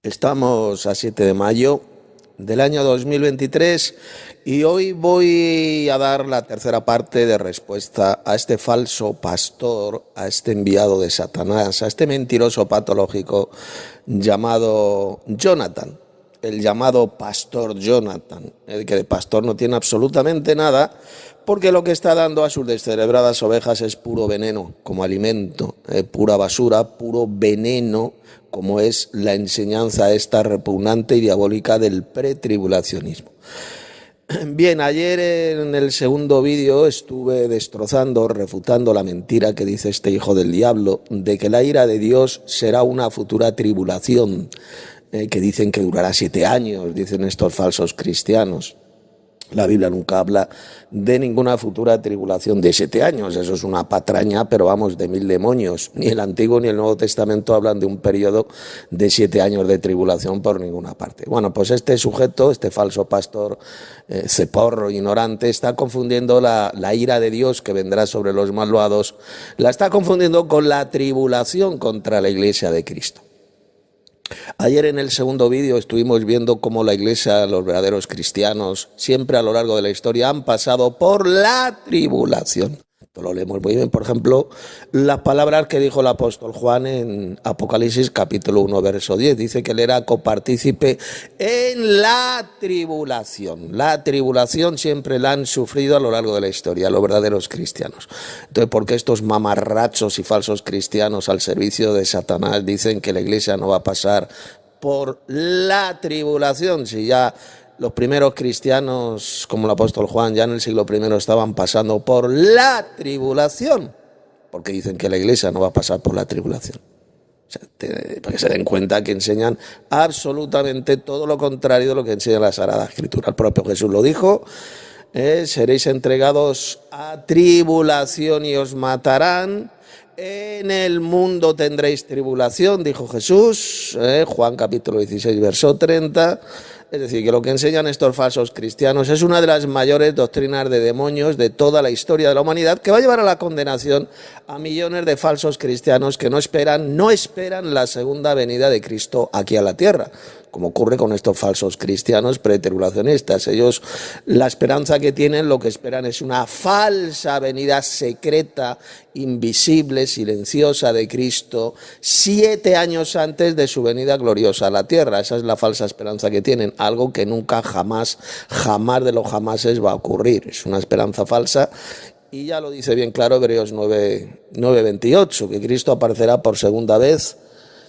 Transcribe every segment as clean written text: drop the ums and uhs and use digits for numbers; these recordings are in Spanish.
Estamos a 7 de mayo del año 2023 y hoy voy a dar la tercera parte de respuesta a este falso pastor, a este enviado de Satanás, a este mentiroso patológico llamado Jonathan, el llamado pastor Jonathan, el que de pastor no tiene absolutamente nada, porque lo que está dando a sus descerebradas ovejas es puro veneno como alimento, pura basura, puro veneno, como es la enseñanza esta repugnante y diabólica del pretribulacionismo. Bien, ayer en el segundo vídeo estuve destrozando, refutando la mentira que dice este hijo del diablo, de que la ira de Dios será una futura tribulación, que dicen que durará 7 años, dicen estos falsos cristianos. La Biblia nunca habla de ninguna futura tribulación de 7 años, eso es una patraña, pero vamos, de 1000 demonios. Ni el Antiguo ni el Nuevo Testamento hablan de un periodo de 7 años de tribulación por ninguna parte. Bueno, pues este sujeto, este falso pastor, ceporro, ignorante, está confundiendo la ira de Dios que vendrá sobre los malvados, la está confundiendo con la tribulación contra la Iglesia de Cristo. Ayer en el segundo vídeo estuvimos viendo cómo la Iglesia, los verdaderos cristianos, siempre a lo largo de la historia han pasado por la tribulación. Esto lo leemos muy bien, por ejemplo, las palabras que dijo el apóstol Juan en Apocalipsis capítulo 1, verso 10. Dice que él era copartícipe en la tribulación. La tribulación siempre la han sufrido a lo largo de la historia, los verdaderos cristianos. Entonces, ¿por qué estos mamarrachos y falsos cristianos al servicio de Satanás dicen que la Iglesia no va a pasar por la tribulación? Si ya los primeros cristianos, como el apóstol Juan, ya en el siglo I estaban pasando por la tribulación, porque dicen que la Iglesia no va a pasar por la tribulación. O sea, para que se den cuenta que enseñan absolutamente todo lo contrario de lo que enseña la Sagrada Escritura. El propio Jesús lo dijo, seréis entregados a tribulación y os matarán. En el mundo tendréis tribulación, dijo Jesús, Juan capítulo 16, verso 30. Es decir, que lo que enseñan estos falsos cristianos es una de las mayores doctrinas de demonios de toda la historia de la humanidad, que va a llevar a la condenación a millones de falsos cristianos que no esperan la segunda venida de Cristo aquí a la tierra, como ocurre con estos falsos cristianos pretribulacionistas. Ellos, la esperanza que tienen, lo que esperan es una falsa venida secreta, invisible, silenciosa de Cristo, 7 años antes de su venida gloriosa a la tierra. Esa es la falsa esperanza que tienen, algo que nunca, jamás de los jamases va a ocurrir. Es una esperanza falsa. Y ya lo dice bien claro Hebreos 9:28, que Cristo aparecerá por segunda vez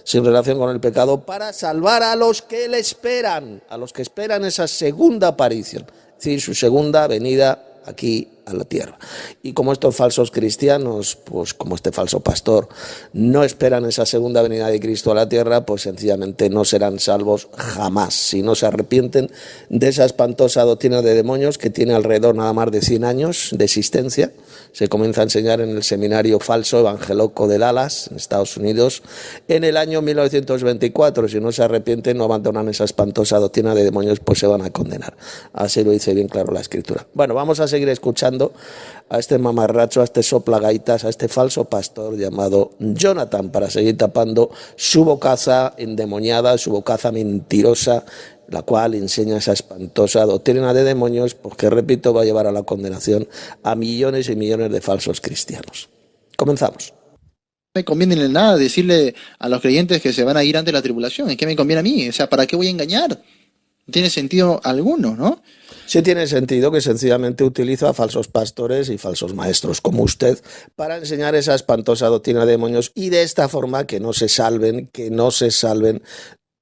sin relación con el pecado para salvar a los que le esperan, a los que esperan esa segunda aparición, es decir, su segunda venida aquí a la tierra. Y como estos falsos cristianos, pues como este falso pastor, no esperan esa segunda venida de Cristo a la tierra, pues sencillamente no serán salvos jamás, si no se arrepienten de esa espantosa doctrina de demonios que tiene alrededor nada más de 100 años de existencia. Se comienza a enseñar en el seminario falso evangeloco de Dallas, en Estados Unidos, en el año 1924. Si no se arrepienten, no abandonan esa espantosa doctrina de demonios, pues se van a condenar. Así lo dice bien claro la Escritura. Bueno, vamos a seguir escuchando a este mamarracho, a este soplagaitas, a este falso pastor llamado Jonathan, para seguir tapando su bocaza endemoniada, su bocaza mentirosa, la cual enseña esa espantosa doctrina de demonios, porque, repito, va a llevar a la condenación a millones y millones de falsos cristianos. Comenzamos. No me conviene en nada decirle a los creyentes que se van a ir ante la tribulación. ¿En qué me conviene a mí? O sea, ¿para qué voy a engañar? No tiene sentido alguno, ¿no? Sí tiene sentido que sencillamente utiliza a falsos pastores y falsos maestros como usted para enseñar esa espantosa doctrina de demonios y de esta forma que no se salven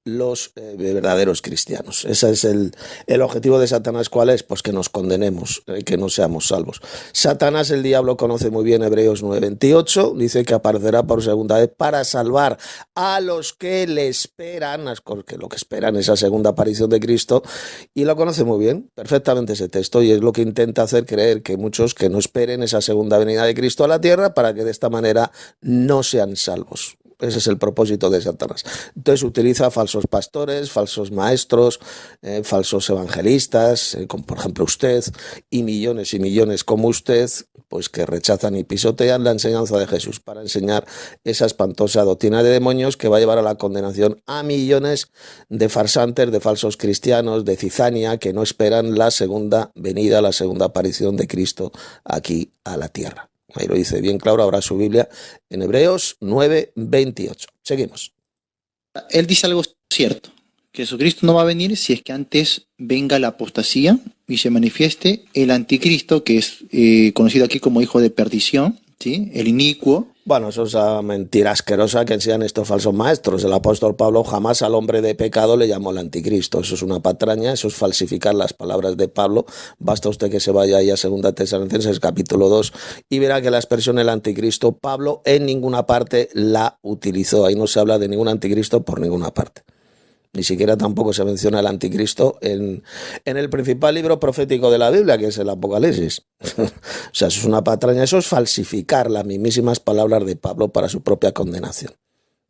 los verdaderos cristianos. Ese es el objetivo de Satanás. ¿Cuál es? Pues que nos condenemos, que no seamos salvos. Satanás, el diablo, conoce muy bien Hebreos 9:28, dice que aparecerá por segunda vez para salvar a los que le esperan, porque lo que esperan es esa segunda aparición de Cristo, y lo conoce muy bien, perfectamente ese texto, y es lo que intenta hacer creer que muchos que no esperen esa segunda venida de Cristo a la tierra para que de esta manera no sean salvos. Ese es el propósito de Satanás. Entonces utiliza falsos pastores, falsos maestros, falsos evangelistas, como por ejemplo usted, y millones como usted, pues que rechazan y pisotean la enseñanza de Jesús para enseñar esa espantosa doctrina de demonios que va a llevar a la condenación a millones de farsantes, de falsos cristianos, de cizania, que no esperan la segunda venida, la segunda aparición de Cristo aquí a la tierra. Ahí lo dice bien claro, ahora su Biblia en Hebreos 9:28. Seguimos. Él dice algo cierto, que Jesucristo no va a venir si es que antes venga la apostasía y se manifieste el anticristo, que es conocido aquí como hijo de perdición, ¿sí? El inicuo. Bueno, eso es una mentira asquerosa que enseñan estos falsos maestros. El apóstol Pablo jamás al hombre de pecado le llamó el anticristo. Eso es una patraña, eso es falsificar las palabras de Pablo. Basta usted que se vaya ahí a 2 Tesalonicenses capítulo 2 y verá que la expresión el anticristo Pablo en ninguna parte la utilizó. Ahí no se habla de ningún anticristo por ninguna parte. Ni siquiera tampoco se menciona el anticristo en el principal libro profético de la Biblia, que es el Apocalipsis. O sea, eso es una patraña, eso es falsificar las mismísimas palabras de Pablo para su propia condenación.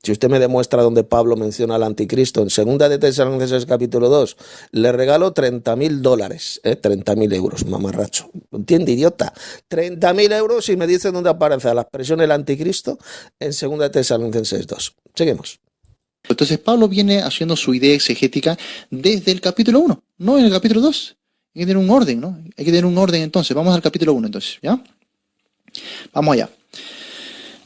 Si usted me demuestra donde Pablo menciona al anticristo, en 2 Tesalonicenses capítulo 2, le regalo $30,000, 30.000 euros, mamarracho. ¿Entiende, idiota? 30.000 euros y me dice dónde aparece la expresión el anticristo en 2 Tesalonicenses 2. Seguimos. Entonces Pablo viene haciendo su idea exegética desde el capítulo 1, no en el capítulo 2. Hay que tener un orden, ¿no? Hay que tener un orden entonces. Vamos al capítulo 1 entonces, ¿ya? Vamos allá.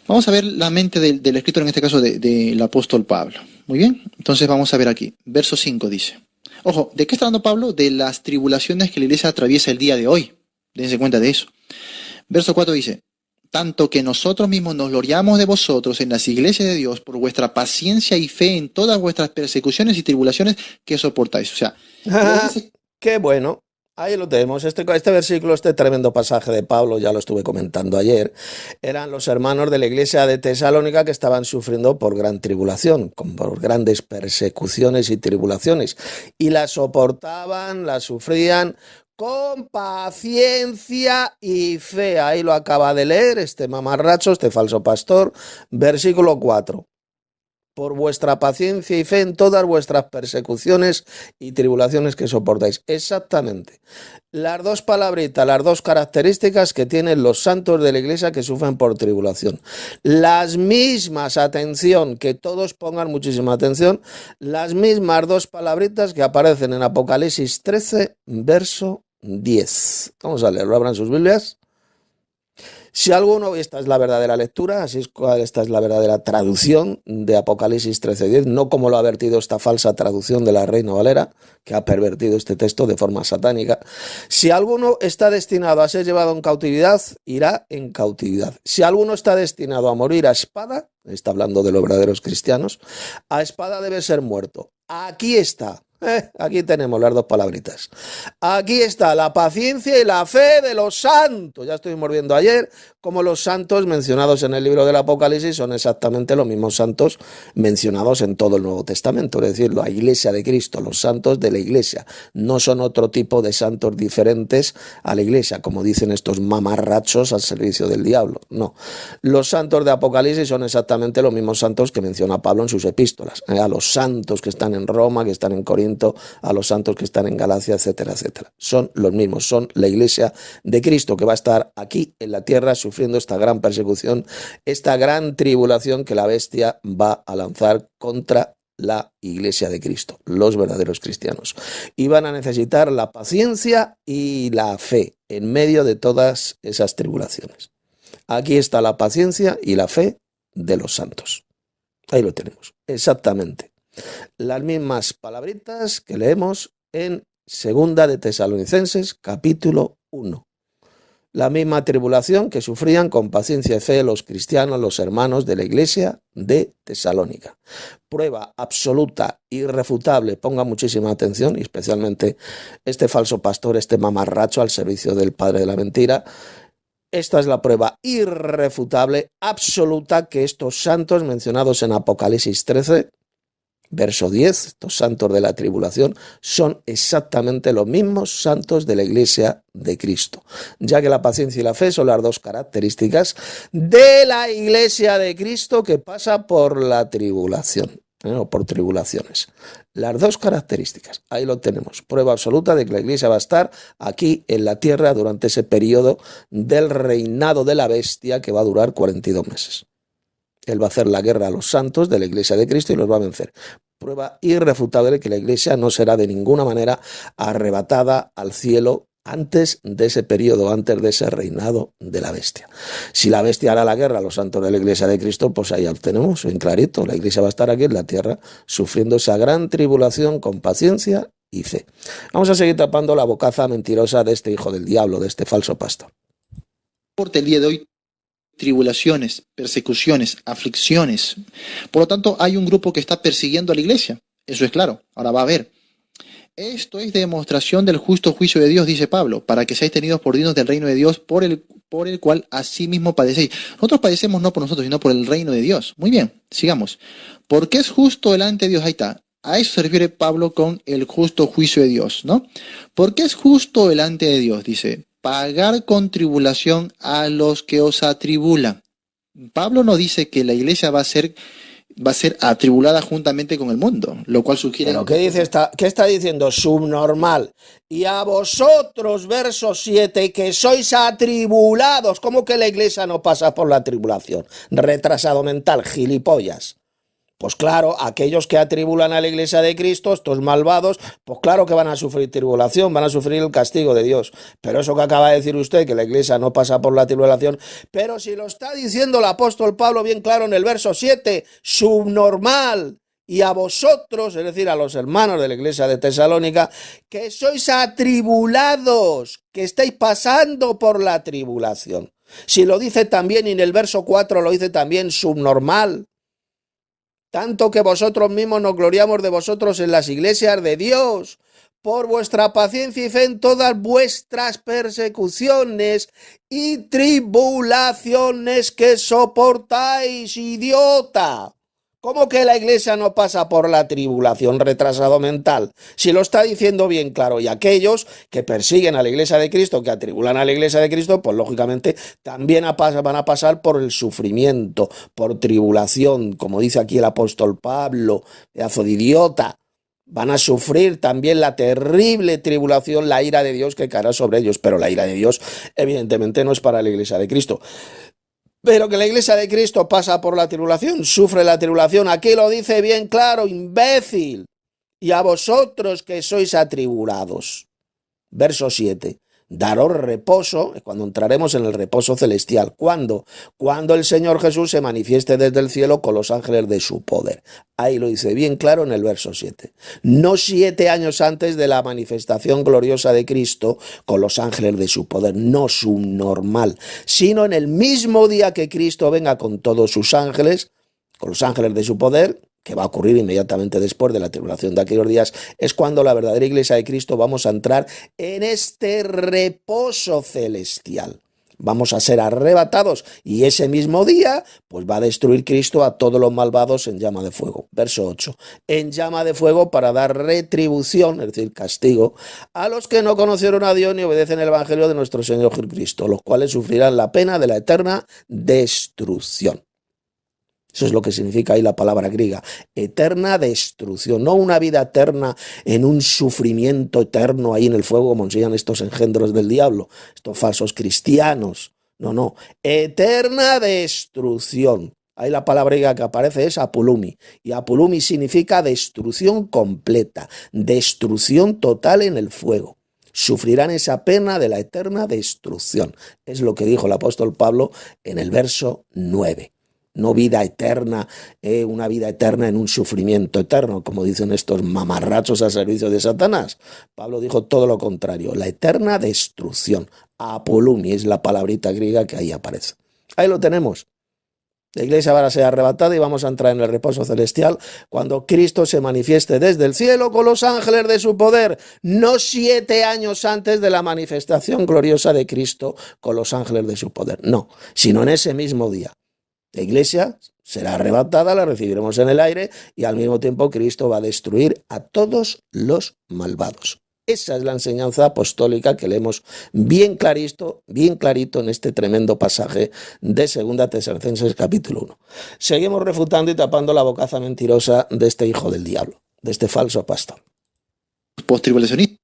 Vamos a ver la mente del escritor, en este caso del apóstol Pablo. Muy bien, entonces vamos a ver aquí. Verso 5 dice. Ojo, ¿de qué está hablando Pablo? De las tribulaciones que la iglesia atraviesa el día de hoy. Dense cuenta de eso. Verso 4 dice. Tanto que nosotros mismos nos gloriamos de vosotros en las iglesias de Dios por vuestra paciencia y fe en todas vuestras persecuciones y tribulaciones que soportáis. O sea, qué bueno. Ahí lo tenemos. Este versículo, este tremendo pasaje de Pablo, ya lo estuve comentando ayer, eran los hermanos de la iglesia de Tesalónica que estaban sufriendo por gran tribulación, por grandes persecuciones y tribulaciones. Y las soportaban, las sufrían con paciencia y fe. Ahí lo acaba de leer este mamarracho, este falso pastor. Versículo 4. Por vuestra paciencia y fe en todas vuestras persecuciones y tribulaciones que soportáis. Exactamente. Las dos palabritas, las dos características que tienen los santos de la iglesia que sufren por tribulación. Las mismas, atención, que todos pongan muchísima atención, las mismas dos palabritas que aparecen en Apocalipsis 13, verso 10. Vamos a leerlo, abran sus Biblias. Si alguno, esta es la verdadera lectura, esta es la verdadera traducción de Apocalipsis 13:10, no como lo ha vertido esta falsa traducción de la Reina Valera, que ha pervertido este texto de forma satánica. Si alguno está destinado a ser llevado en cautividad, irá en cautividad. Si alguno está destinado a morir a espada, está hablando de los verdaderos cristianos, a espada debe ser muerto. Aquí está. Aquí tenemos las dos palabritas. Aquí está la paciencia y la fe de los santos. Ya estuvimos viendo ayer cómo los santos mencionados en el libro del Apocalipsis son exactamente los mismos santos mencionados en todo el Nuevo Testamento. Es decir, la iglesia de Cristo, los santos de la iglesia. No son otro tipo de santos diferentes a la iglesia, como dicen estos mamarrachos al servicio del diablo. No. Los santos de Apocalipsis son exactamente los mismos santos que menciona Pablo en sus epístolas. A los santos que están en Roma, que están en Corinto, a los santos que están en Galacia, etcétera, etcétera. Son los mismos, son la iglesia de Cristo que va a estar aquí en la tierra sufriendo esta gran persecución, esta gran tribulación que la bestia va a lanzar contra la iglesia de Cristo, los verdaderos cristianos. Y van a necesitar la paciencia y la fe en medio de todas esas tribulaciones. Aquí está la paciencia y la fe de los santos. Ahí lo tenemos, exactamente. Las mismas palabritas que leemos en 2 Tesalonicenses capítulo 1. La misma tribulación que sufrían con paciencia y fe los cristianos, los hermanos de la iglesia de Tesalónica. Prueba absoluta, irrefutable, ponga muchísima atención, y especialmente este falso pastor, este mamarracho al servicio del padre de la mentira. Esta es la prueba irrefutable, absoluta, que estos santos mencionados en Apocalipsis 13 Verso 10, estos santos de la tribulación son exactamente los mismos santos de la iglesia de Cristo, ya que la paciencia y la fe son las dos características de la iglesia de Cristo que pasa por la tribulación, o por tribulaciones. Las dos características, ahí lo tenemos, prueba absoluta de que la iglesia va a estar aquí en la tierra durante ese periodo del reinado de la bestia que va a durar 42 meses. Él va a hacer la guerra a los santos de la iglesia de Cristo y los va a vencer. Prueba irrefutable de que la iglesia no será de ninguna manera arrebatada al cielo antes de ese periodo, antes de ese reinado de la bestia. Si la bestia hará la guerra a los santos de la iglesia de Cristo, pues ahí lo tenemos, bien clarito. La iglesia va a estar aquí en la tierra sufriendo esa gran tribulación con paciencia y fe. Vamos a seguir tapando la bocaza mentirosa de este hijo del diablo, de este falso pastor. El día de hoy, tribulaciones, persecuciones, aflicciones. Por lo tanto, hay un grupo que está persiguiendo a la iglesia. Eso es claro. Ahora va a haber. Esto es demostración del justo juicio de Dios, dice Pablo, para que seáis tenidos por dignos del reino de Dios, por el cual asimismo padecéis. Nosotros padecemos no por nosotros, sino por el reino de Dios. Muy bien, sigamos. ¿Por qué es justo delante de Dios? Ahí está. A eso se refiere Pablo con el justo juicio de Dios, ¿no? ¿Por qué es justo delante de Dios? Dice, pagar con tribulación a los que os atribulan. Pablo no dice que la iglesia va a ser atribulada juntamente con el mundo, lo cual sugiere... ¿Pero qué dice qué está diciendo? Subnormal. Y a vosotros, verso 7, que sois atribulados. ¿Cómo que la iglesia no pasa por la tribulación? Retrasado mental, gilipollas. Pues claro, aquellos que atribulan a la iglesia de Cristo, estos malvados, pues claro que van a sufrir tribulación, van a sufrir el castigo de Dios. Pero eso que acaba de decir usted, que la iglesia no pasa por la tribulación, pero si lo está diciendo el apóstol Pablo bien claro en el verso 7, subnormal. Y a vosotros, es decir, a los hermanos de la iglesia de Tesalónica, que sois atribulados, que estáis pasando por la tribulación. Si lo dice también, y en el verso 4 lo dice también, subnormal. Tanto que vosotros mismos nos gloriamos de vosotros en las iglesias de Dios, por vuestra paciencia y fe en todas vuestras persecuciones y tribulaciones que soportáis, idiota. ¿Cómo que la iglesia no pasa por la tribulación, retrasado mental? Si lo está diciendo bien claro, y aquellos que persiguen a la iglesia de Cristo, que atribulan a la iglesia de Cristo, pues lógicamente también van a pasar por el sufrimiento, por tribulación, como dice aquí el apóstol Pablo, pedazo de idiota. Van a sufrir también la terrible tribulación, la ira de Dios que caerá sobre ellos, pero la ira de Dios evidentemente no es para la iglesia de Cristo. Pero que la iglesia de Cristo pasa por la tribulación, sufre la tribulación. Aquí lo dice bien claro, imbécil. Y a vosotros que sois atribulados. Verso 7. Daros reposo, cuando entraremos en el reposo celestial. ¿Cuándo? Cuando el Señor Jesús se manifieste desde el cielo con los ángeles de su poder. Ahí lo dice bien claro en el verso 7. No 7 años antes de la manifestación gloriosa de Cristo con los ángeles de su poder, no subnormal, sino en el mismo día que Cristo venga con todos sus ángeles, con los ángeles de su poder, que va a ocurrir inmediatamente después de la tribulación de aquellos días, es cuando la verdadera iglesia de Cristo vamos a entrar en este reposo celestial. Vamos a ser arrebatados y ese mismo día pues va a destruir Cristo a todos los malvados en llama de fuego. Verso 8. En llama de fuego para dar retribución, es decir, castigo, a los que no conocieron a Dios ni obedecen el evangelio de nuestro Señor Jesucristo, los cuales sufrirán la pena de la eterna destrucción. Eso es lo que significa ahí la palabra griega, eterna destrucción, no una vida eterna en un sufrimiento eterno ahí en el fuego como enseñan estos engendros del diablo, estos falsos cristianos. No, eterna destrucción. Ahí la palabra griega que aparece es apulumi, y apulumi significa destrucción completa, destrucción total en el fuego. Sufrirán esa pena de la eterna destrucción. Es lo que dijo el apóstol Pablo en el verso 9. No vida eterna, una vida eterna en un sufrimiento eterno, como dicen estos mamarrachos al servicio de Satanás. Pablo dijo todo lo contrario, la eterna destrucción. Apolumi es la palabrita griega que ahí aparece. Ahí lo tenemos. La iglesia va a ser arrebatada y vamos a entrar en el reposo celestial cuando Cristo se manifieste desde el cielo con los ángeles de su poder, no 7 años antes de la manifestación gloriosa de Cristo con los ángeles de su poder, no, sino en ese mismo día. La iglesia será arrebatada, la recibiremos en el aire y al mismo tiempo Cristo va a destruir a todos los malvados. Esa es la enseñanza apostólica que leemos bien clarito en este tremendo pasaje de 2 Tesalonicenses capítulo 1. Seguimos refutando y tapando la bocaza mentirosa de este hijo del diablo, de este falso pastor. Postribulacionistas,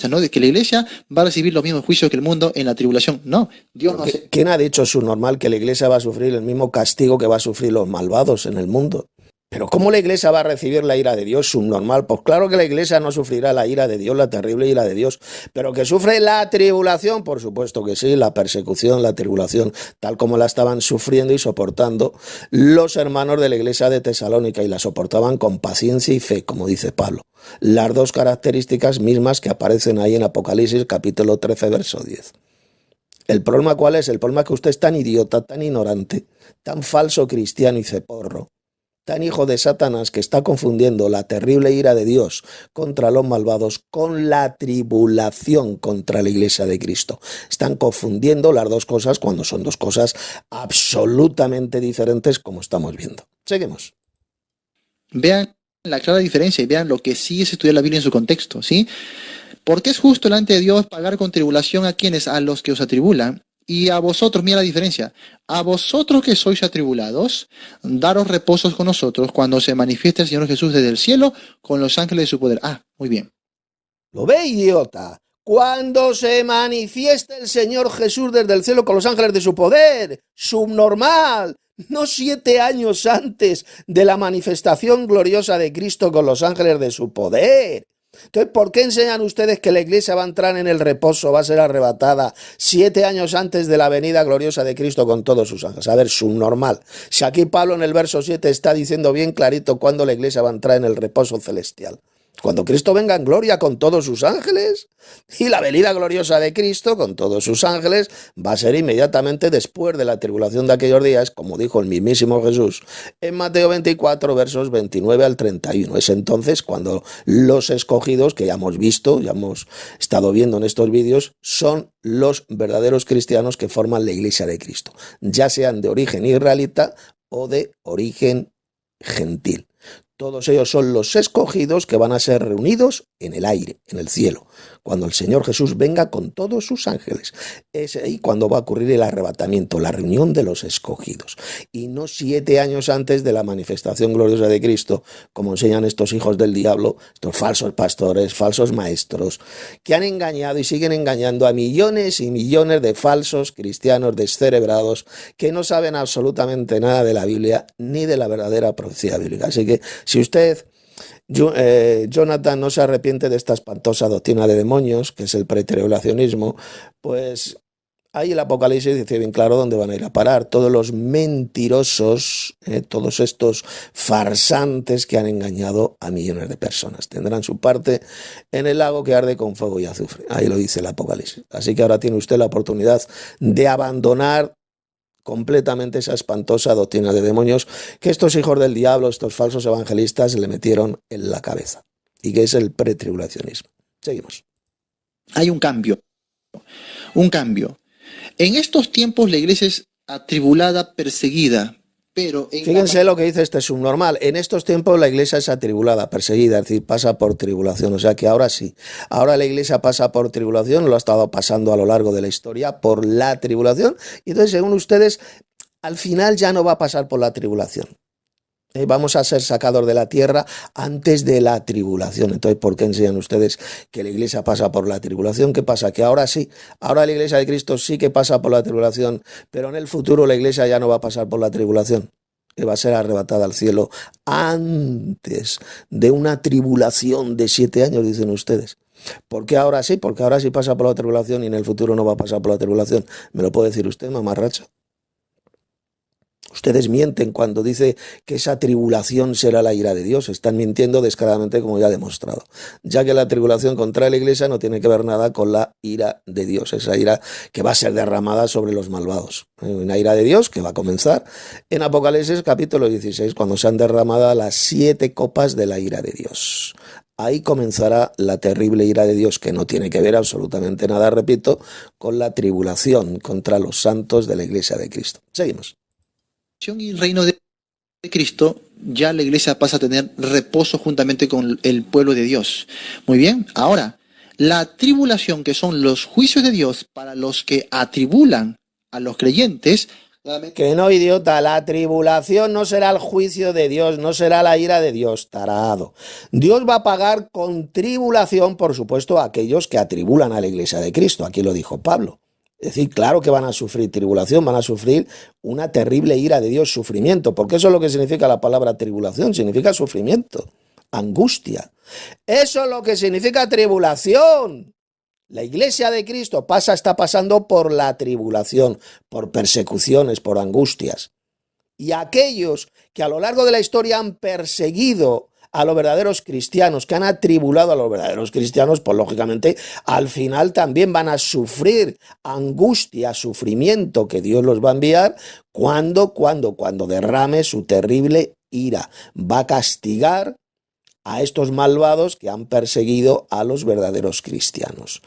¿no? De que la iglesia va a recibir los mismos juicios que el mundo en la tribulación. No, Dios no hace. ¿Quién ha dicho subnormal que la iglesia va a sufrir el mismo castigo que va a sufrir los malvados en el mundo? Pero ¿cómo la iglesia va a recibir la ira de Dios subnormal? Pues claro que la iglesia no sufrirá la ira de Dios, la terrible ira de Dios, pero que sufre la tribulación, por supuesto que sí, la persecución, la tribulación, tal como la estaban sufriendo y soportando los hermanos de la iglesia de Tesalónica, y la soportaban con paciencia y fe, como dice Pablo. Las dos características mismas que aparecen ahí en Apocalipsis capítulo 13, verso 10. ¿El problema cuál es? El problema es que usted es tan idiota, tan ignorante, tan falso cristiano y ceporro, tan hijo de Satanás, que está confundiendo la terrible ira de Dios contra los malvados con la tribulación contra la iglesia de Cristo. Están confundiendo las dos cosas cuando son dos cosas absolutamente diferentes, como estamos viendo. Seguimos. Vean la clara diferencia y vean lo que sí es estudiar la Biblia en su contexto, ¿sí? Porque es justo delante de Dios pagar con tribulación a quienes, a los que os atribulan. Y a vosotros, mira la diferencia, a vosotros que sois atribulados, daros reposos con nosotros cuando se manifieste el Señor Jesús desde el cielo con los ángeles de su poder. Ah, muy bien. ¿Lo ve, idiota? Cuando se manifieste el Señor Jesús desde el cielo con los ángeles de su poder, subnormal, no 7 años antes de la manifestación gloriosa de Cristo con los ángeles de su poder. Entonces, ¿por qué enseñan ustedes que la iglesia va a entrar en el reposo, va a ser arrebatada 7 años antes de la venida gloriosa de Cristo con todos sus ángeles? A ver, subnormal. Si aquí Pablo en el verso 7 está diciendo bien clarito cuándo la iglesia va a entrar en el reposo celestial. Cuando Cristo venga en gloria con todos sus ángeles, y la venida gloriosa de Cristo con todos sus ángeles va a ser inmediatamente después de la tribulación de aquellos días, como dijo el mismísimo Jesús en Mateo 24, versos 29 al 31. Es entonces cuando los escogidos, que ya hemos visto, ya hemos estado viendo en estos vídeos, son los verdaderos cristianos que forman la iglesia de Cristo, ya sean de origen israelita o de origen gentil. Todos ellos son los escogidos que van a ser reunidos en el aire, en el cielo, cuando el Señor Jesús venga con todos sus ángeles. Es ahí cuando va a ocurrir el arrebatamiento, la reunión de los escogidos. Y no 7 años antes de la manifestación gloriosa de Cristo, como enseñan estos hijos del diablo, estos falsos pastores, falsos maestros, que han engañado y siguen engañando a millones y millones de falsos cristianos descerebrados que no saben absolutamente nada de la Biblia ni de la verdadera profecía bíblica. Así que si usted, Jonathan, no se arrepiente de esta espantosa doctrina de demonios, que es el pretribulacionismo, pues ahí el Apocalipsis dice bien claro dónde van a ir a parar. Todos los mentirosos, todos estos farsantes que han engañado a millones de personas, tendrán su parte en el lago que arde con fuego y azufre. Ahí lo dice el Apocalipsis. Así que ahora tiene usted la oportunidad de abandonar completamente esa espantosa doctrina de demonios que estos hijos del diablo, estos falsos evangelistas le metieron en la cabeza, y que es el pretribulacionismo. Seguimos. Hay un cambio. Un cambio. En estos tiempos la iglesia es atribulada, perseguida, pero fíjense lo que dice este subnormal. En estos tiempos la iglesia es atribulada, perseguida, es decir, pasa por tribulación. O sea que ahora sí, ahora la iglesia pasa por tribulación, lo ha estado pasando a lo largo de la historia por la tribulación. Y entonces, según ustedes, al final ya no va a pasar por la tribulación. Vamos a ser sacados de la tierra antes de la tribulación. Entonces, ¿por qué enseñan ustedes que la iglesia pasa por la tribulación? ¿Qué pasa? Que ahora sí, ahora la iglesia de Cristo sí que pasa por la tribulación, pero en el futuro la iglesia ya no va a pasar por la tribulación, que va a ser arrebatada al cielo antes de una tribulación de 7 años, dicen ustedes. ¿Por qué ahora sí? Porque ahora sí pasa por la tribulación y en el futuro no va a pasar por la tribulación. ¿Me lo puede decir usted, mamarracho? Ustedes mienten cuando dice que esa tribulación será la ira de Dios. Están mintiendo descaradamente, como ya he demostrado. Ya que la tribulación contra la iglesia no tiene que ver nada con la ira de Dios. Esa ira que va a ser derramada sobre los malvados. Una ira de Dios que va a comenzar en Apocalipsis capítulo 16, cuando sean derramadas las 7 copas de la ira de Dios. Ahí comenzará la terrible ira de Dios, que no tiene que ver absolutamente nada, repito, con la tribulación contra los santos de la iglesia de Cristo. Seguimos. y el reino de de Cristo, ya la iglesia pasa a tener reposo juntamente con el pueblo de Dios. Muy bien, ahora, la tribulación, que son los juicios de Dios para los que atribulan a los creyentes. Que no, idiota, la tribulación no será el juicio de Dios, no será la ira de Dios, tarado. Dios va a pagar con tribulación, por supuesto, a aquellos que atribulan a la iglesia de Cristo. Aquí lo dijo Pablo. Es decir, claro que van a sufrir tribulación, van a sufrir una terrible ira de Dios, sufrimiento, porque eso es lo que significa la palabra tribulación, significa sufrimiento, angustia. Eso es lo que significa tribulación. La iglesia de Cristo está pasando por la tribulación, por persecuciones, por angustias. Y aquellos que a lo largo de la historia han perseguido a los verdaderos cristianos, que han atribulado a los verdaderos cristianos, pues lógicamente al final también van a sufrir angustia, sufrimiento que Dios los va a enviar cuando derrame su terrible ira. Va a castigar a estos malvados que han perseguido a los verdaderos cristianos.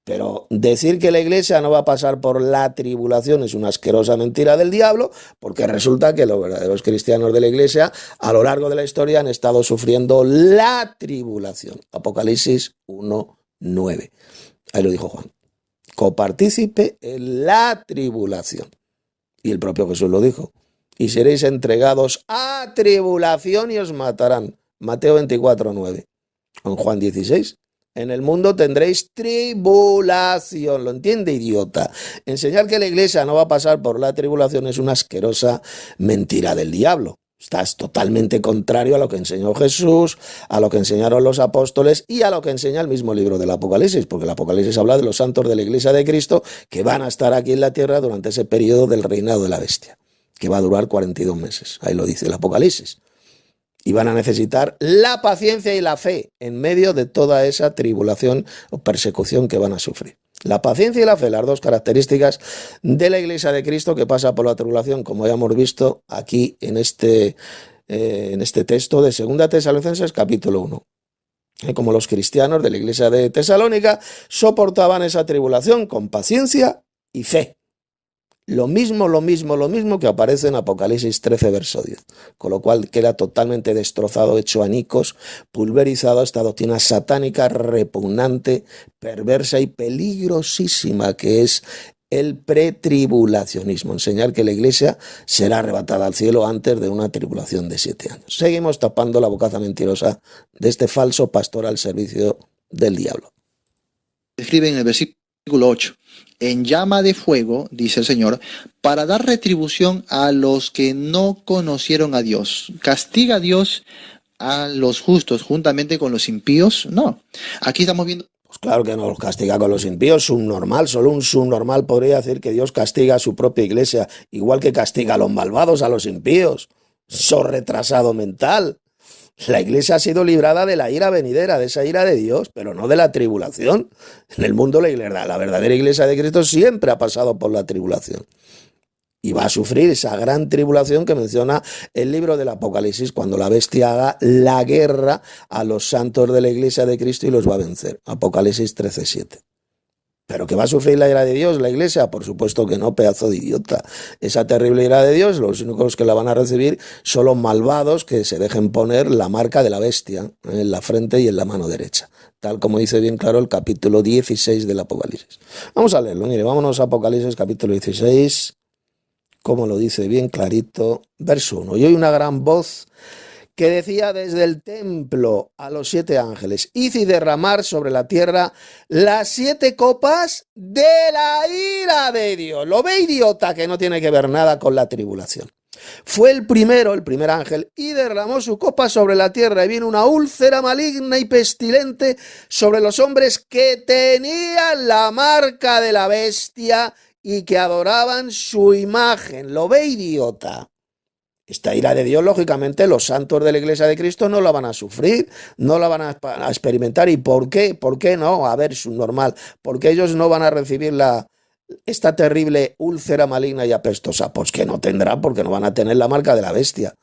Pero decir que la iglesia no va a pasar por la tribulación es una asquerosa mentira del diablo, porque resulta que los verdaderos cristianos de la iglesia a lo largo de la historia han estado sufriendo la tribulación. Apocalipsis 1:9. Ahí lo dijo Juan. Copartícipe en la tribulación. Y el propio Jesús lo dijo. Y seréis entregados a tribulación y os matarán. Mateo 24:9. En Juan 16. En el mundo tendréis tribulación. ¿Lo entiende, idiota? Enseñar que la iglesia no va a pasar por la tribulación es una asquerosa mentira del diablo. Estás totalmente contrario a lo que enseñó Jesús, a lo que enseñaron los apóstoles y a lo que enseña el mismo libro del Apocalipsis, porque el Apocalipsis habla de los santos de la iglesia de Cristo que van a estar aquí en la tierra durante ese periodo del reinado de la bestia, que va a durar 42 meses. Ahí lo dice el Apocalipsis. Y van a necesitar la paciencia y la fe en medio de toda esa tribulación o persecución que van a sufrir. La paciencia y la fe, las dos características de la iglesia de Cristo que pasa por la tribulación, como ya hemos visto aquí en este texto de 2 Tesalonicenses capítulo 1. Como los cristianos de la iglesia de Tesalónica soportaban esa tribulación con paciencia y fe. Lo mismo que aparece en Apocalipsis 13, verso 10. Con lo cual queda totalmente destrozado, hecho añicos, pulverizado esta doctrina satánica, repugnante, perversa y peligrosísima que es el pretribulacionismo. Enseñar que la iglesia será arrebatada al cielo antes de una tribulación de 7 años. Seguimos tapando la bocaza mentirosa de este falso pastor al servicio del diablo. Escribe en el versículo 8. En llama de fuego, dice el Señor, para dar retribución a los que no conocieron a Dios. ¿Castiga a Dios a los justos juntamente con los impíos? No. Aquí estamos viendo. Pues claro que no los castiga con los impíos, subnormal. Solo un subnormal podría decir que Dios castiga a su propia iglesia, igual que castiga a los malvados, a los impíos. Sos retrasado mental. La iglesia ha sido librada de la ira venidera, de esa ira de Dios, pero no de la tribulación. En el mundo la verdadera iglesia de Cristo siempre ha pasado por la tribulación. Y va a sufrir esa gran tribulación que menciona el libro del Apocalipsis, cuando la bestia haga la guerra a los santos de la iglesia de Cristo y los va a vencer. Apocalipsis 13:7. ¿Pero que va a sufrir la ira de Dios la iglesia? Por supuesto que no, pedazo de idiota. Esa terrible ira de Dios, los únicos que la van a recibir son los malvados que se dejen poner la marca de la bestia en la frente y en la mano derecha, tal como dice bien claro el capítulo 16 del Apocalipsis. Vamos a leerlo, mire, vámonos a Apocalipsis capítulo 16, como lo dice bien clarito, verso 1. Y oí una gran voz que decía desde el templo a los 7 ángeles: id y derramar sobre la tierra las 7 copas de la ira de Dios. Lo ve, idiota, que no tiene que ver nada con la tribulación. Fue el primer ángel, y derramó su copa sobre la tierra, y vino una úlcera maligna y pestilente sobre los hombres que tenían la marca de la bestia y que adoraban su imagen. Lo ve, idiota. Esta ira de Dios, lógicamente, los santos de la iglesia de Cristo no la van a sufrir, no la van a experimentar. ¿Y por qué? ¿Por qué no? A ver, es normal. Porque ellos no van a recibir esta terrible úlcera maligna y apestosa. Pues que no tendrán, porque no van a tener la marca de la bestia.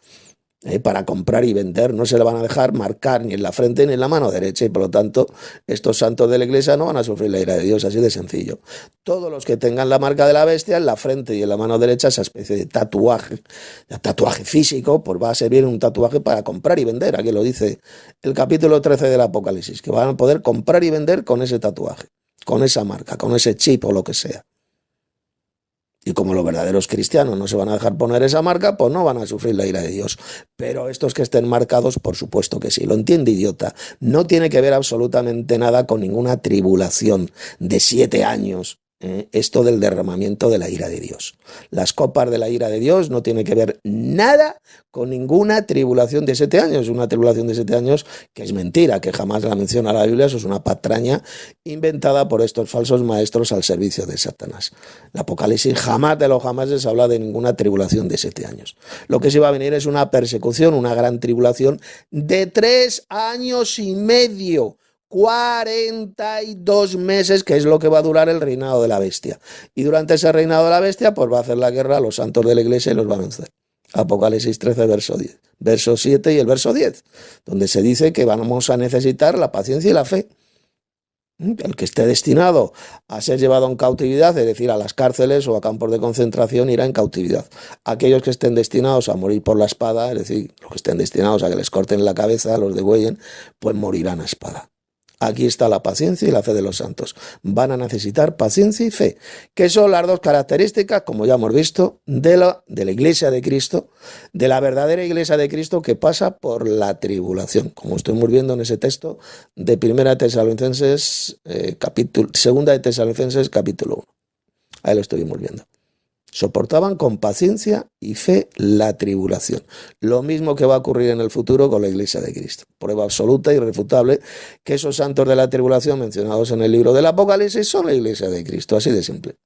para comprar y vender. No se le van a dejar marcar ni en la frente ni en la mano derecha, y por lo tanto estos santos de la iglesia no van a sufrir la ira de Dios, así de sencillo. Todos los que tengan la marca de la bestia en la frente y en la mano derecha, esa especie de tatuaje físico, pues va a servir un tatuaje para comprar y vender. Aquí lo dice el capítulo 13 del Apocalipsis, que van a poder comprar y vender con ese tatuaje, con esa marca, con ese chip o lo que sea. Y como los verdaderos cristianos no se van a dejar poner esa marca, pues no van a sufrir la ira de Dios. Pero estos que estén marcados, por supuesto que sí. Lo entiende, idiota. No tiene que ver absolutamente nada con ninguna tribulación de 7 años. Esto del derramamiento de la ira de Dios. Las copas de la ira de Dios no tiene que ver nada con ninguna tribulación de 7 años. Una tribulación de 7 años que es mentira, que jamás la menciona la Biblia. Eso es una patraña inventada por estos falsos maestros al servicio de Satanás. El Apocalipsis jamás de los jamases habla de ninguna tribulación de 7 años. Lo que sí va a venir es una persecución, una gran tribulación de 3 años y medio. 42 meses, que es lo que va a durar el reinado de la bestia. Y durante ese reinado de la bestia, pues va a hacer la guerra a los santos de la iglesia y los va a vencer. Apocalipsis 13, verso 10, verso 7 y el verso 10, donde se dice que vamos a necesitar la paciencia y la fe. El que esté destinado a ser llevado en cautividad, es decir, a las cárceles o a campos de concentración, irá en cautividad. Aquellos que estén destinados a morir por la espada, es decir, los que estén destinados a que les corten la cabeza, los degüellen, pues morirán a espada. Aquí está la paciencia y la fe de los santos. Van a necesitar paciencia y fe, que son las dos características, como ya hemos visto, de la iglesia de Cristo, de la verdadera iglesia de Cristo que pasa por la tribulación, como estamos viendo en ese texto de 2 Tesalonicenses, capítulo 1. Ahí lo estuvimos viendo. Soportaban con paciencia y fe la tribulación. Lo mismo que va a ocurrir en el futuro con la iglesia de Cristo. Prueba absoluta y irrefutable que esos santos de la tribulación mencionados en el libro del Apocalipsis son la iglesia de Cristo, así de simple.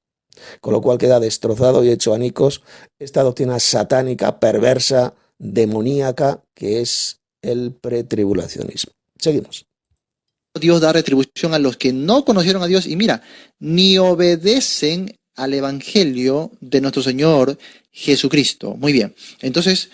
Con lo cual queda destrozado y hecho anicos esta doctrina satánica, perversa, demoníaca, que es el pretribulacionismo. Seguimos. Dios da retribución a los que no conocieron a Dios y mira, ni obedecen al Evangelio de nuestro Señor Jesucristo. Muy bien. Entonces,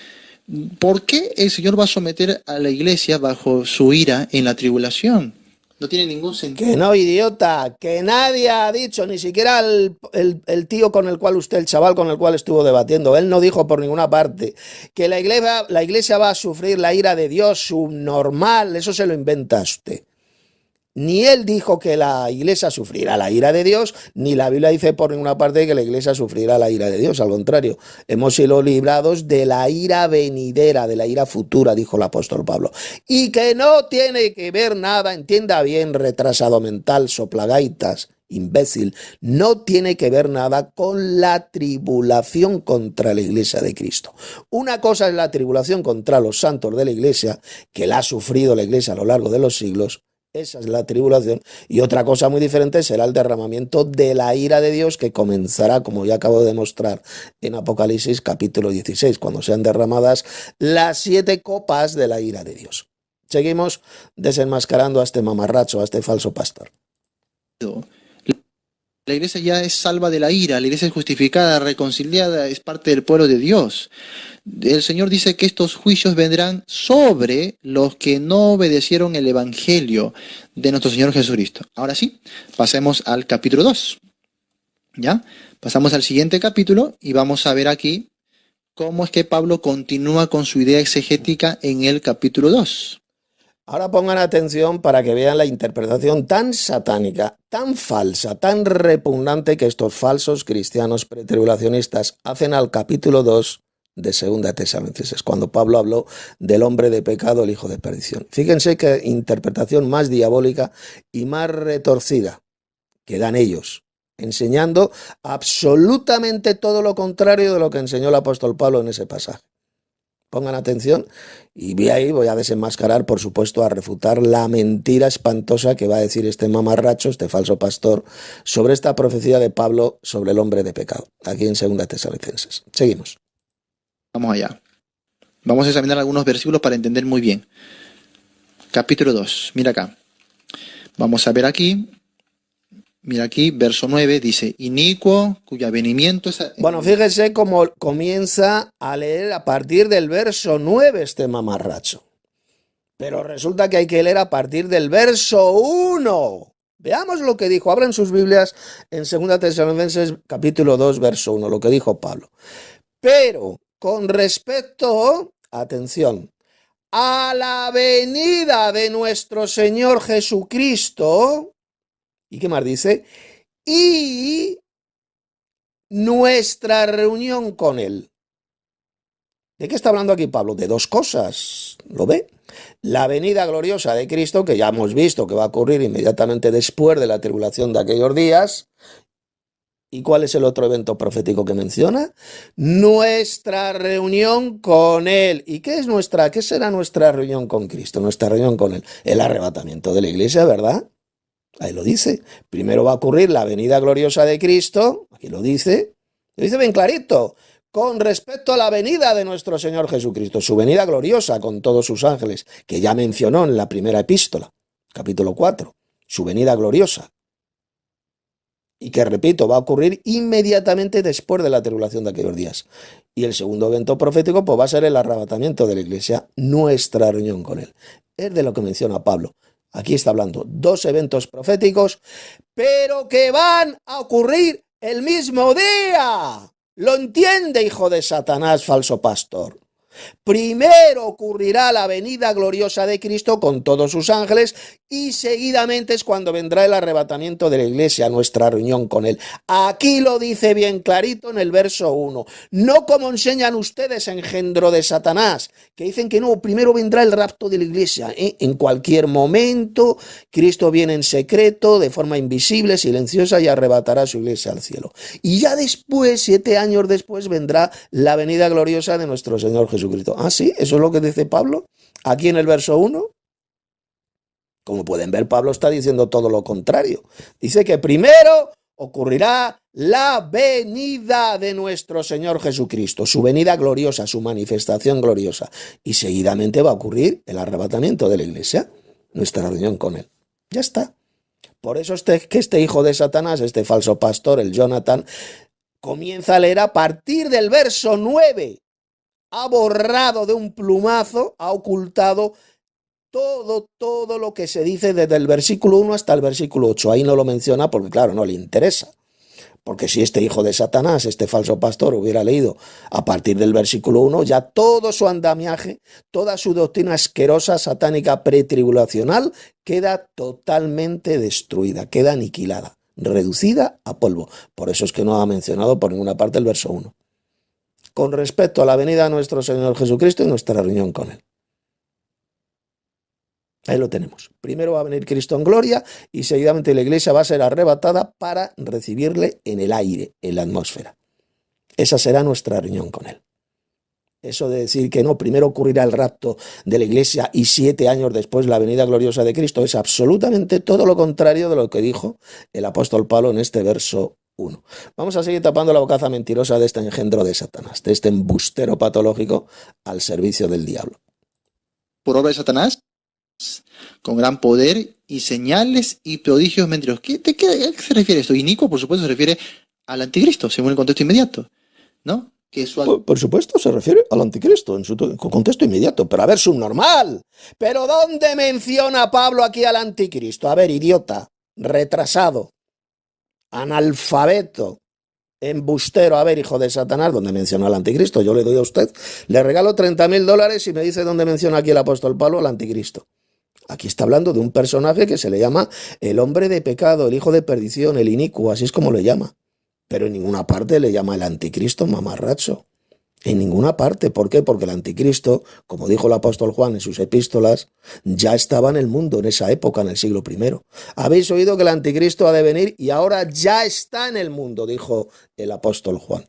¿por qué el Señor va a someter a la iglesia bajo su ira en la tribulación? No tiene ningún sentido. Que no, idiota, que nadie ha dicho, ni siquiera el tío con el cual usted, el chaval con el cual estuvo debatiendo, él no dijo por ninguna parte que la iglesia va a sufrir la ira de Dios subnormal, eso se lo inventa usted. Ni él dijo que la iglesia sufrirá la ira de Dios, ni la Biblia dice por ninguna parte que la iglesia sufrirá la ira de Dios. Al contrario, hemos sido librados de la ira venidera, de la ira futura, dijo el apóstol Pablo. Y que no tiene que ver nada, entienda bien, retrasado mental, soplagaitas, imbécil, no tiene que ver nada con la tribulación contra la iglesia de Cristo. Una cosa es la tribulación contra los santos de la iglesia, que la ha sufrido la iglesia a lo largo de los siglos. Esa es la tribulación. Y otra cosa muy diferente será el derramamiento de la ira de Dios, que comenzará, como ya acabo de demostrar en Apocalipsis capítulo 16, cuando sean derramadas las 7 copas de la ira de Dios. Seguimos desenmascarando a este mamarracho, a este falso pastor. La iglesia ya es salva de la ira, la iglesia es justificada, reconciliada, es parte del pueblo de Dios. El Señor dice que estos juicios vendrán sobre los que no obedecieron el Evangelio de nuestro Señor Jesucristo. Ahora sí, pasemos al capítulo 2. ¿Ya? Pasamos al siguiente capítulo y vamos a ver aquí cómo es que Pablo continúa con su idea exegética en el capítulo 2. Ahora pongan atención para que vean la interpretación tan satánica, tan falsa, tan repugnante que estos falsos cristianos pretribulacionistas hacen al capítulo 2 de 2 Tesalonicenses, cuando Pablo habló del hombre de pecado, el hijo de perdición. Fíjense qué interpretación más diabólica y más retorcida que dan ellos, enseñando absolutamente todo lo contrario de lo que enseñó el apóstol Pablo en ese pasaje. Pongan atención y ahí voy a desenmascarar, por supuesto, a refutar la mentira espantosa que va a decir este mamarracho, este falso pastor, sobre esta profecía de Pablo sobre el hombre de pecado, aquí en 2 Tesalonicenses. Seguimos. Vamos allá. Vamos a examinar algunos versículos para entender muy bien. Capítulo 2, mira acá. Vamos a ver aquí. Mira aquí, verso 9, dice, inicuo, cuyo avenimiento es... Bueno, fíjese cómo comienza a leer a partir del verso 9 este mamarracho. Pero resulta que hay que leer a partir del verso 1. Veamos lo que dijo. Abran sus Biblias en 2 Tesalonicenses capítulo 2, verso 1, lo que dijo Pablo. Pero con respecto, atención, a la venida de nuestro Señor Jesucristo, ¿y qué más dice? Y nuestra reunión con Él. ¿De qué está hablando aquí Pablo? De dos cosas, ¿lo ve? La venida gloriosa de Cristo, que ya hemos visto que va a ocurrir inmediatamente después de la tribulación de aquellos días. ¿Y cuál es el otro evento profético que menciona? Nuestra reunión con Él. ¿Y qué será nuestra reunión con Cristo? Nuestra reunión con Él. El arrebatamiento de la iglesia, ¿verdad? Ahí lo dice. Primero va a ocurrir la venida gloriosa de Cristo. Aquí lo dice bien clarito. Con respecto a la venida de nuestro Señor Jesucristo, su venida gloriosa con todos sus ángeles, que ya mencionó en la primera epístola, capítulo 4, su venida gloriosa. Y que, repito, va a ocurrir inmediatamente después de la tribulación de aquellos días. Y el segundo evento profético pues va a ser el arrebatamiento de la iglesia, nuestra reunión con Él. Es de lo que menciona Pablo. Aquí está hablando dos eventos proféticos, pero que van a ocurrir el mismo día. ¿Lo entiende, hijo de Satanás, falso pastor? Primero ocurrirá la venida gloriosa de Cristo con todos sus ángeles y seguidamente es cuando vendrá el arrebatamiento de la iglesia, nuestra reunión con Él. Aquí lo dice bien clarito en el verso 1. No como enseñan ustedes, engendro de Satanás, que dicen que no, primero vendrá el rapto de la iglesia. En cualquier momento Cristo viene en secreto, de forma invisible, silenciosa y arrebatará a su iglesia al cielo. Y ya después, 7 años después, vendrá la venida gloriosa de nuestro Señor Jesucristo. Ah, sí, eso es lo que dice Pablo aquí en el verso 1. Como pueden ver, Pablo está diciendo todo lo contrario. Dice que primero ocurrirá la venida de nuestro Señor Jesucristo, su venida gloriosa, su manifestación gloriosa. Y seguidamente va a ocurrir el arrebatamiento de la iglesia, nuestra reunión con Él. Ya está. Por eso que este hijo de Satanás, este falso pastor, el Jonathan, comienza a leer a partir del verso 9. Ha borrado de un plumazo, ha ocultado todo lo que se dice desde el versículo 1 hasta el versículo 8. Ahí no lo menciona porque, claro, no le interesa. Porque si este hijo de Satanás, este falso pastor, hubiera leído a partir del versículo 1, ya todo su andamiaje, toda su doctrina asquerosa, satánica, pretribulacional, queda totalmente destruida, queda aniquilada, reducida a polvo. Por eso es que no ha mencionado por ninguna parte el verso 1. Con respecto a la venida de nuestro Señor Jesucristo y nuestra reunión con Él. Ahí lo tenemos. Primero va a venir Cristo en gloria y seguidamente la iglesia va a ser arrebatada para recibirle en el aire, en la atmósfera. Esa será nuestra reunión con Él. Eso de decir que no, primero ocurrirá el rapto de la iglesia y 7 años después la venida gloriosa de Cristo es absolutamente todo lo contrario de lo que dijo el apóstol Pablo en este verso 1. Vamos a seguir tapando la bocaza mentirosa de este engendro de Satanás, de este embustero patológico al servicio del diablo. Por obra de Satanás, con gran poder y señales y prodigios mentirosos. ¿A qué se refiere esto? Inicuo, por supuesto, se refiere al anticristo, según el contexto inmediato, ¿no? Que por supuesto, se refiere al anticristo en su contexto inmediato, pero a ver, subnormal. ¿Pero dónde menciona Pablo aquí al anticristo? A ver, idiota, retrasado, analfabeto, embustero. A ver, hijo de Satanás, ¿dónde menciona al anticristo? Yo le doy a usted, le regalo $30,000 y me dice dónde menciona aquí el apóstol Pablo al anticristo. Aquí está hablando de un personaje que se le llama el hombre de pecado, el hijo de perdición, el inicuo, así es como le llama. Pero en ninguna parte le llama el anticristo mamarracho. En ninguna parte. ¿Por qué? Porque el anticristo, como dijo el apóstol Juan en sus epístolas, ya estaba en el mundo en esa época, en el siglo I. Habéis oído que el anticristo ha de venir y ahora ya está en el mundo, dijo el apóstol Juan.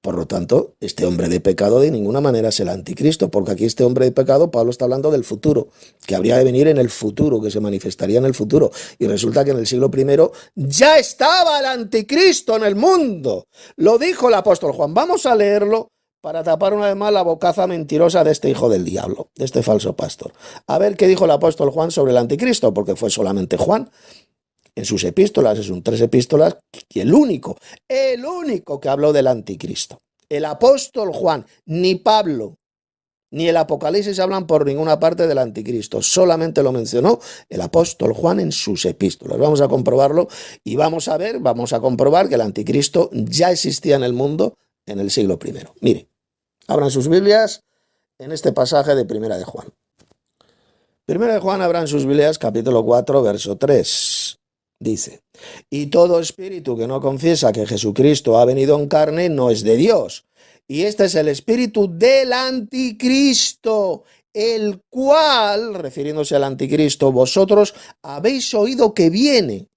Por lo tanto, este hombre de pecado de ninguna manera es el anticristo, porque aquí este hombre de pecado, Pablo está hablando del futuro, que habría de venir en el futuro, que se manifestaría en el futuro. Y resulta que en el siglo I ya estaba el anticristo en el mundo. Lo dijo el apóstol Juan. Vamos a leerlo para tapar una vez más la bocaza mentirosa de este hijo del diablo, de este falso pastor. A ver qué dijo el apóstol Juan sobre el anticristo, porque fue solamente Juan en sus epístolas, son 3 epístolas, y el único que habló del anticristo. El apóstol Juan, ni Pablo, ni el Apocalipsis hablan por ninguna parte del anticristo, solamente lo mencionó el apóstol Juan en sus epístolas. Vamos a comprobarlo y vamos a comprobar que el anticristo ya existía en el mundo en el siglo I. Mire, abran sus Biblias en este pasaje de Primera de Juan. Primera de Juan, abran sus Biblias, capítulo 4, verso 3. Dice: y todo espíritu que no confiesa que Jesucristo ha venido en carne no es de Dios. Y este es el espíritu del anticristo, el cual, refiriéndose al anticristo, vosotros habéis oído que viene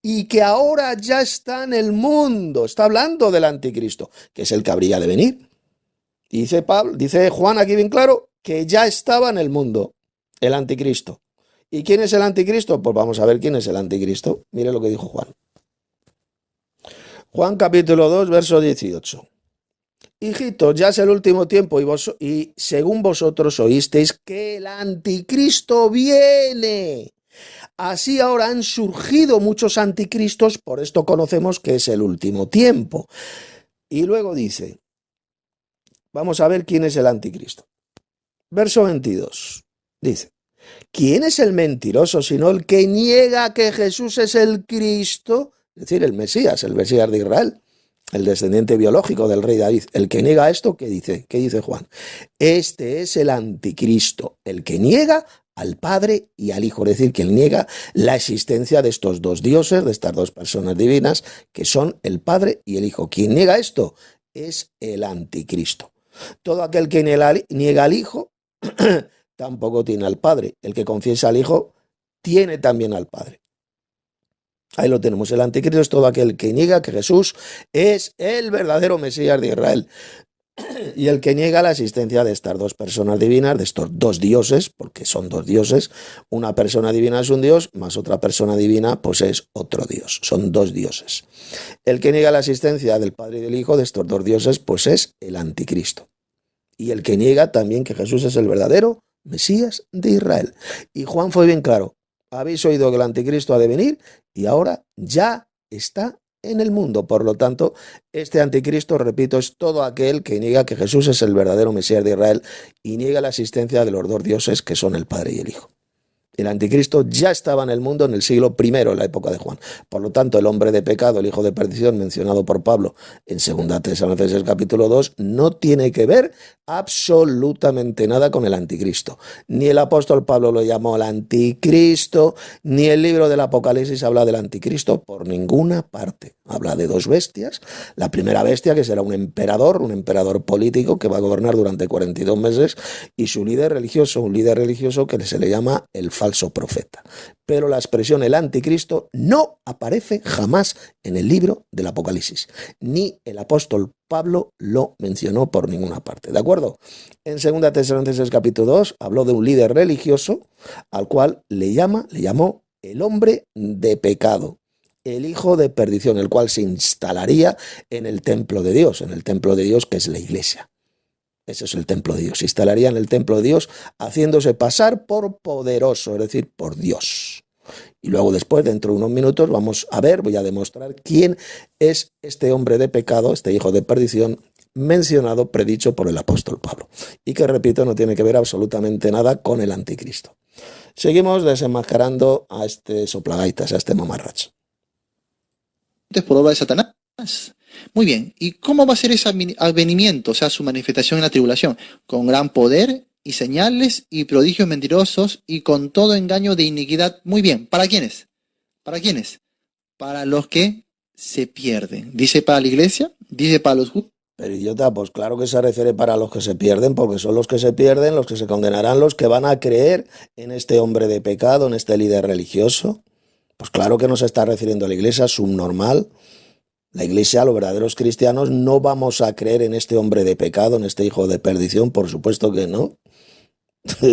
y que ahora ya está en el mundo. Está hablando del anticristo, que es el que habría de venir. Y dice Juan aquí bien claro que ya estaba en el mundo el anticristo. ¿Y quién es el anticristo? Pues vamos a ver quién es el anticristo. Mire lo que dijo Juan. Juan capítulo 2, verso 18. Hijitos, ya es el último tiempo y según vosotros oísteis que el anticristo viene. Así ahora han surgido muchos anticristos, por esto conocemos que es el último tiempo. Y luego dice, vamos a ver quién es el anticristo. Verso 22, dice: ¿quién es el mentiroso sino el que niega que Jesús es el Cristo? Es decir, el Mesías de Israel, el descendiente biológico del rey David. El que niega esto, ¿qué dice? ¿Qué dice Juan? Este es el anticristo, el que niega al Padre y al Hijo, es decir, que él niega la existencia de estos dos dioses, de estas dos personas divinas, que son el Padre y el Hijo. Quien niega esto es el anticristo. Todo aquel que niega al Hijo tampoco tiene al Padre. El que confiesa al Hijo tiene también al Padre. Ahí lo tenemos. El anticristo es todo aquel que niega que Jesús es el verdadero Mesías de Israel. Y el que niega la existencia de estas dos personas divinas, de estos dos dioses, porque son dos dioses. Una persona divina es un dios, más otra persona divina pues es otro dios. Son dos dioses. El que niega la existencia del Padre y del Hijo, de estos dos dioses, pues es el anticristo. Y el que niega también que Jesús es el verdadero Mesías de Israel. Y Juan fue bien claro. Habéis oído que el anticristo ha de venir y ahora ya está en el mundo. Por lo tanto, este anticristo, repito, es todo aquel que niega que Jesús es el verdadero Mesías de Israel y niega la existencia de los dos dioses que son el Padre y el Hijo. El anticristo ya estaba en el mundo en el siglo I, en la época de Juan. Por lo tanto, el hombre de pecado, el hijo de perdición, mencionado por Pablo en 2 Tesalonicenses capítulo 2, no tiene que ver absolutamente nada con el anticristo. Ni el apóstol Pablo lo llamó el anticristo, ni el libro del Apocalipsis habla del anticristo por ninguna parte. Habla de dos bestias. La primera bestia, que será un emperador político que va a gobernar durante 42 meses, y su líder religioso, un líder religioso que se le llama el falso profeta. Pero la expresión el anticristo no aparece jamás en el libro del Apocalipsis. Ni el apóstol Pablo lo mencionó por ninguna parte. ¿De acuerdo? En 2 Tesalonicenses capítulo 2 habló de un líder religioso al cual le llamó el hombre de pecado, el hijo de perdición, el cual se instalaría en el templo de Dios, que es la iglesia. Ese es el templo de Dios. Se instalaría en el templo de Dios haciéndose pasar por poderoso, es decir, por Dios. Y luego después, dentro de unos minutos, voy a demostrar quién es este hombre de pecado, este hijo de perdición, mencionado, predicho por el apóstol Pablo. Y que, repito, no tiene que ver absolutamente nada con el anticristo. Seguimos desenmascarando a este soplagaitas, a este mamarracho. Por obra de Satanás. Muy bien, ¿y cómo va a ser ese advenimiento, o sea, su manifestación en la tribulación? Con gran poder y señales y prodigios mentirosos y con todo engaño de iniquidad. Muy bien, ¿para quiénes? ¿Para quiénes? Para los que se pierden. ¿Dice para la iglesia? ¿Dice para los judíos? Pero idiota, pues claro que se refiere para los que se pierden, porque son los que se pierden, los que se condenarán, los que van a creer en este hombre de pecado, en este líder religioso. Pues claro que no se está refiriendo a la iglesia subnormal. La iglesia, los verdaderos cristianos, no vamos a creer en este hombre de pecado, en este hijo de perdición, por supuesto que no.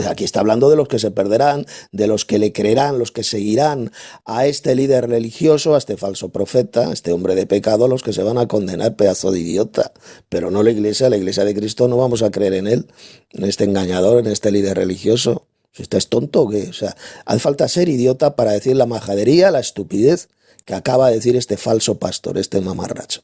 Aquí está hablando de los que se perderán, de los que le creerán, los que seguirán a este líder religioso, a este falso profeta, a este hombre de pecado, los que se van a condenar, pedazo de idiota. Pero no la iglesia de Cristo no vamos a creer en él, en este engañador, en este líder religioso. Si usted es tonto, ¿o qué? O sea, hace falta ser idiota para decir la majadería, la estupidez que acaba de decir este falso pastor, este mamarracho.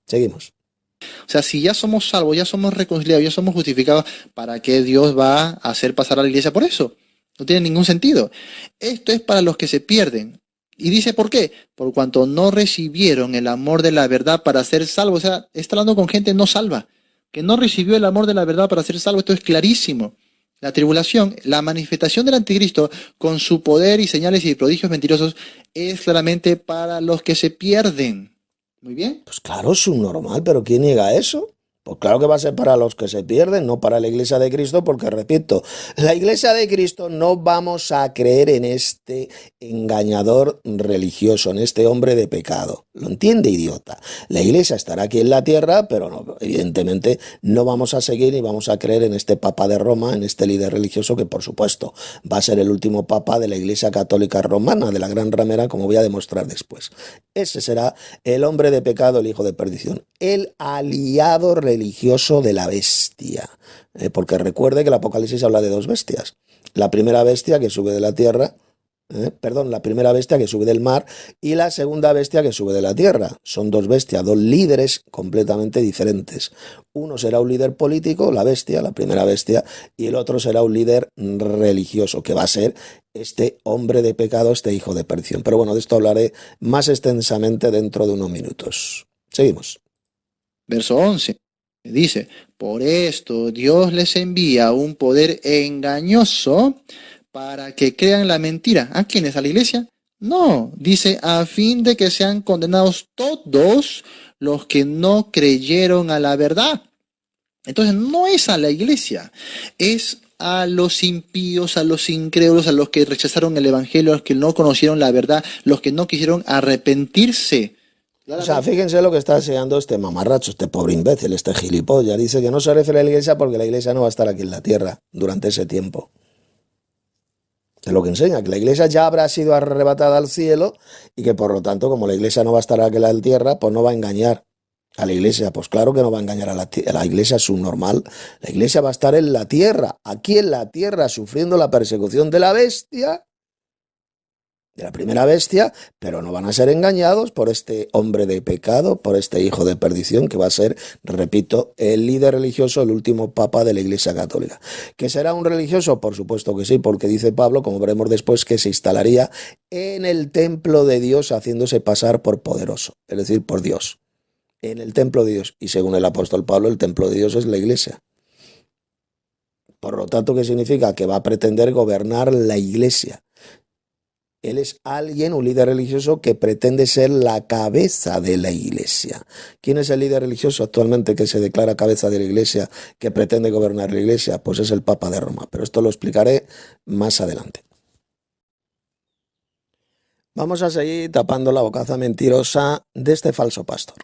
Seguimos. O sea, si ya somos salvos, ya somos reconciliados, ya somos justificados, ¿para qué Dios va a hacer pasar a la iglesia por eso? No tiene ningún sentido. Esto es para los que se pierden. Y dice, ¿por qué? Por cuanto no recibieron el amor de la verdad para ser salvos. O sea, está hablando con gente no salva, que no recibió el amor de la verdad para ser salvo. Esto es clarísimo. La tribulación, la manifestación del anticristo con su poder y señales y prodigios mentirosos es claramente para los que se pierden. Muy bien. Pues claro, es un normal, pero ¿quién niega eso? Pues claro que va a ser para los que se pierden, no para la Iglesia de Cristo, porque repito, la Iglesia de Cristo no vamos a creer en este engañador religioso, en este hombre de pecado. ¿Lo entiende, idiota? La Iglesia estará aquí en la tierra, pero no, evidentemente no vamos a seguir ni vamos a creer en este Papa de Roma, en este líder religioso que por supuesto va a ser el último Papa de la Iglesia Católica Romana, de la Gran Ramera, como voy a demostrar después. Ese será el hombre de pecado, el hijo de perdición, el aliado religioso de la bestia. Porque recuerde que el Apocalipsis habla de dos bestias. La primera bestia que sube de la tierra, la primera bestia que sube del mar y la segunda bestia que sube de la tierra. Son dos bestias, dos líderes completamente diferentes. Uno será un líder político, la bestia, la primera bestia, y el otro será un líder religioso, que va a ser este hombre de pecado, este hijo de perdición. Pero bueno, de esto hablaré más extensamente dentro de unos minutos. Seguimos. Verso 11 dice, por esto Dios les envía un poder engañoso para que crean la mentira. ¿A quiénes? ¿A la iglesia? No, dice, a fin de que sean condenados todos los que no creyeron a la verdad. Entonces no es a la iglesia, es a los impíos, a los incrédulos, a los que rechazaron el evangelio, a los que no conocieron la verdad, los que no quisieron arrepentirse. O sea, fíjense lo que está enseñando este mamarracho, este pobre imbécil, este gilipollas. Dice que no se refiere a la iglesia porque la iglesia no va a estar aquí en la tierra durante ese tiempo. Es lo que enseña, que la iglesia ya habrá sido arrebatada al cielo y que por lo tanto, como la iglesia no va a estar aquí en la tierra, pues no va a engañar a la iglesia. Pues claro que no va a engañar a la iglesia subnormal. La iglesia va a estar en la tierra, aquí en la tierra, sufriendo la persecución de la bestia, de la primera bestia, pero no van a ser engañados por este hombre de pecado, por este hijo de perdición, que va a ser, repito, el líder religioso, el último papa de la Iglesia Católica. ¿Que será un religioso? Por supuesto que sí, porque dice Pablo, como veremos después, que se instalaría en el templo de Dios haciéndose pasar por poderoso, es decir, por Dios. En el templo de Dios. Y según el apóstol Pablo, el templo de Dios es la Iglesia. Por lo tanto, ¿qué significa? Que va a pretender gobernar la Iglesia. Él es alguien, un líder religioso que pretende ser la cabeza de la iglesia. ¿Quién es el líder religioso actualmente que se declara cabeza de la iglesia, que pretende gobernar la iglesia? Pues es el Papa de Roma, pero esto lo explicaré más adelante. Vamos a seguir tapando la bocaza mentirosa de este falso pastor.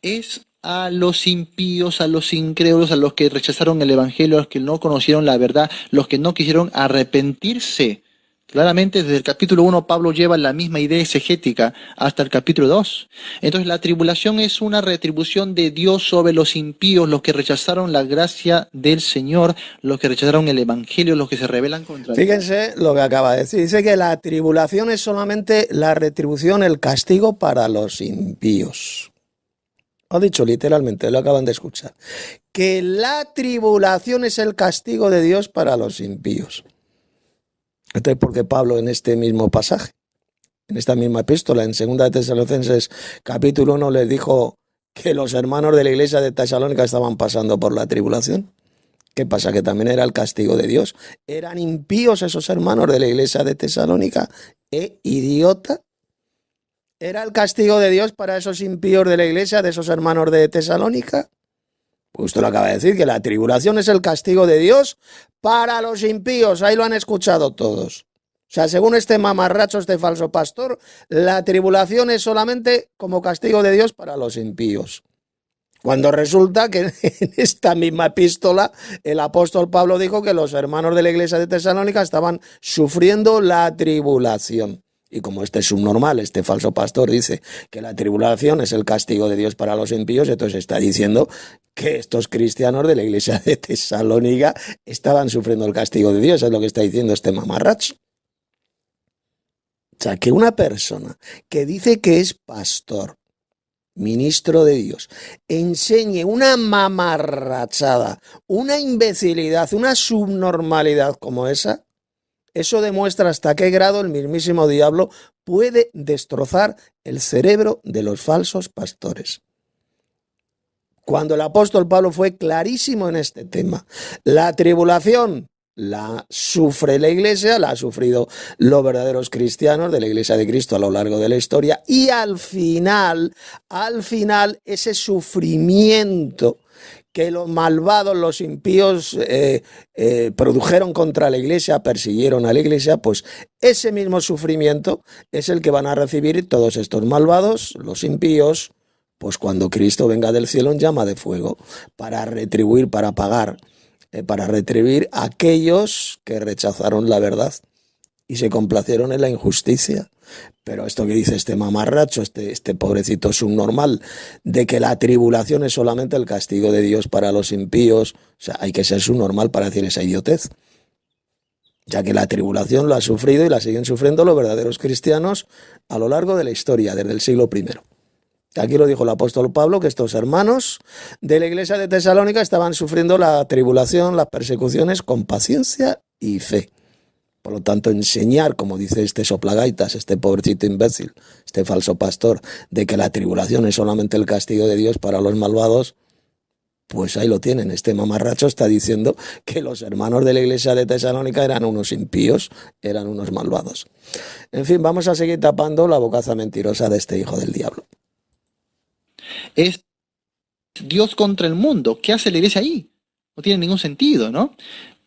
Es a los impíos, a los incrédulos, a los que rechazaron el evangelio, a los que no conocieron la verdad, los que no quisieron arrepentirse. Claramente desde el capítulo 1 Pablo lleva la misma idea exegética hasta el capítulo 2. Entonces la tribulación es una retribución de Dios sobre los impíos, los que rechazaron la gracia del Señor, los que rechazaron el evangelio, los que se rebelan contra Dios. Fíjense lo que acaba de decir. Dice que la tribulación es solamente la retribución, el castigo para los impíos. Ha dicho literalmente, lo acaban de escuchar. Que la tribulación es el castigo de Dios para los impíos. Entonces, ¿por qué Pablo en este mismo pasaje, en esta misma epístola, en 2 de Tesalonicenses capítulo 1, les dijo que los hermanos de la iglesia de Tesalónica estaban pasando por la tribulación? ¿Qué pasa? Que también era el castigo de Dios. ¿Eran impíos esos hermanos de la iglesia de Tesalónica? ¿Idiota? ¿Era el castigo de Dios para esos impíos de la iglesia, de esos hermanos de Tesalónica? Pues usted lo acaba de decir, que la tribulación es el castigo de Dios para los impíos. Ahí lo han escuchado todos. O sea, según este mamarracho, este falso pastor, la tribulación es solamente como castigo de Dios para los impíos. Cuando resulta que en esta misma epístola el apóstol Pablo dijo que los hermanos de la iglesia de Tesalónica estaban sufriendo la tribulación. y como este subnormal, este falso pastor dice que la tribulación es el castigo de Dios para los impíos, entonces está diciendo que estos cristianos de la iglesia de Tesalónica estaban sufriendo el castigo de Dios, es lo que está diciendo este mamarracho. O sea, que una persona que dice que es pastor, ministro de Dios, enseñe una mamarrachada, una imbecilidad, una subnormalidad como esa, eso demuestra hasta qué grado el mismísimo diablo puede destrozar el cerebro de los falsos pastores. Cuando el apóstol Pablo fue clarísimo en este tema, la tribulación la sufre la iglesia, la han sufrido los verdaderos cristianos de la iglesia de Cristo a lo largo de la historia, y al final, ese sufrimiento que los malvados, los impíos produjeron contra la iglesia, persiguieron a la iglesia, pues ese mismo sufrimiento es el que van a recibir todos estos malvados, los impíos, pues cuando Cristo venga del cielo en llama de fuego, para retribuir, para pagar, para retribuir a aquellos que rechazaron la verdad y se complacieron en la injusticia. Pero esto que dice este mamarracho, este pobrecito subnormal, de que la tribulación es solamente el castigo de Dios para los impíos, o sea, hay que ser subnormal para decir esa idiotez, ya que la tribulación lo ha sufrido y la siguen sufriendo los verdaderos cristianos a lo largo de la historia, desde el siglo I. Aquí lo dijo el apóstol Pablo, que estos hermanos de la iglesia de Tesalónica estaban sufriendo la tribulación, las persecuciones con paciencia y fe. Por lo tanto, enseñar, como dice este soplagaitas, este pobrecito imbécil, este falso pastor, de que la tribulación es solamente el castigo de Dios para los malvados, pues ahí lo tienen. Este mamarracho está diciendo que los hermanos de la iglesia de Tesalónica eran unos impíos, eran unos malvados. En fin, vamos a seguir tapando la bocaza mentirosa de este hijo del diablo. Es Dios contra el mundo. ¿Qué hace la iglesia ahí? No tiene ningún sentido, ¿no?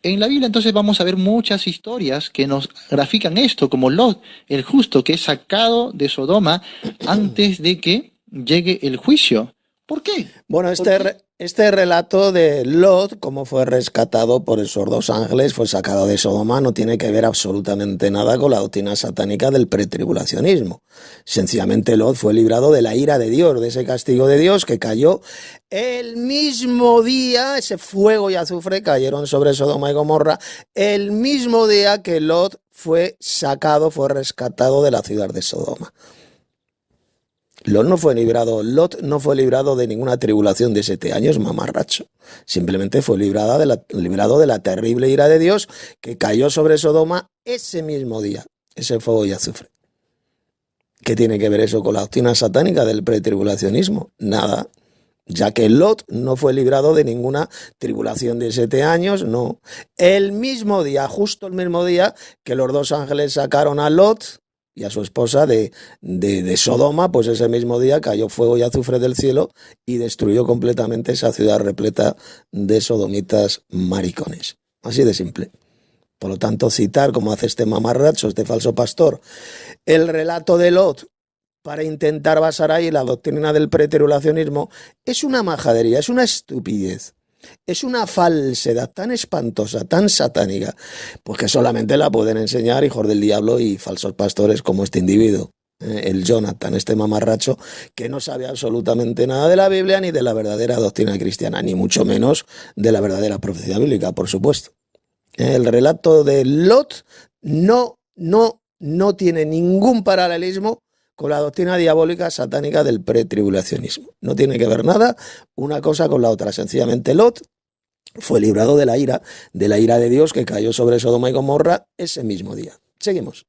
En la Biblia entonces vamos a ver muchas historias que nos grafican esto, como Lot, el justo, que es sacado de Sodoma antes de que llegue el juicio. ¿Por qué? Bueno, este relato de Lot, cómo fue rescatado por esos dos ángeles, fue sacado de Sodoma, no tiene que ver absolutamente nada con la doctrina satánica del pretribulacionismo. Sencillamente Lot fue librado de la ira de Dios, de ese castigo de Dios que cayó el mismo día, ese fuego y azufre cayeron sobre Sodoma y Gomorra, el mismo día que Lot fue sacado, fue rescatado de la ciudad de Sodoma. Lot no fue librado de ninguna tribulación de 7 años, mamarracho. Simplemente fue librado de la terrible ira de Dios que cayó sobre Sodoma ese mismo día, ese fuego y azufre. ¿Qué tiene que ver eso con la doctrina satánica del pretribulacionismo? Nada, ya que Lot no fue librado de ninguna tribulación de 7 años, no. El mismo día, justo el mismo día que los dos ángeles sacaron a Lot y a su esposa de Sodoma, pues ese mismo día cayó fuego y azufre del cielo y destruyó completamente esa ciudad repleta de sodomitas maricones. Así de simple. Por lo tanto, citar, como hace este mamarracho, este falso pastor, el relato de Lot para intentar basar ahí la doctrina del pretribulacionismo es una majadería, es una estupidez. Es una falsedad tan espantosa, tan satánica, pues que solamente la pueden enseñar hijos del diablo y falsos pastores como este individuo, el Jonathan, este mamarracho, que no sabe absolutamente nada de la Biblia ni de la verdadera doctrina cristiana, ni mucho menos de la verdadera profecía bíblica, por supuesto. El relato de Lot no tiene ningún paralelismo con la doctrina diabólica satánica del pretribulacionismo. No tiene que ver nada una cosa con la otra. Sencillamente Lot fue librado de la ira de Dios que cayó sobre Sodoma y Gomorra ese mismo día. Seguimos.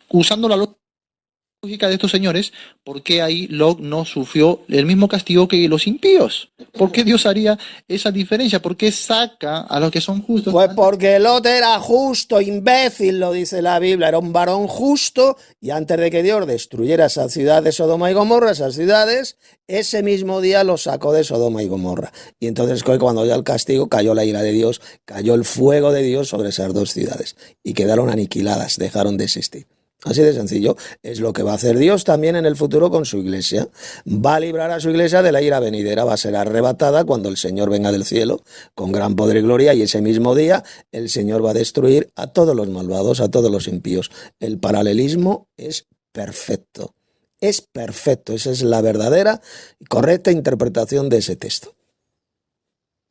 Usando la lógica de estos señores, ¿por qué ahí Lot no sufrió el mismo castigo que los impíos? ¿Por qué Dios haría esa diferencia? ¿Por qué saca a los que son justos? Pues porque Lot era justo, imbécil, lo dice la Biblia, era un varón justo, y antes de que Dios destruyera esa ciudad de Sodoma y Gomorra, esas ciudades, ese mismo día los sacó de Sodoma y Gomorra. Y entonces cuando ya el castigo, cayó la ira de Dios, cayó el fuego de Dios sobre esas dos ciudades, y quedaron aniquiladas, dejaron de existir. Así de sencillo. Es lo que va a hacer Dios también en el futuro con su iglesia. Va a librar a su iglesia de la ira venidera, va a ser arrebatada cuando el Señor venga del cielo con gran poder y gloria, y ese mismo día el Señor va a destruir a todos los malvados, a todos los impíos. El paralelismo es perfecto. Es perfecto. Esa es la verdadera y correcta interpretación de ese texto.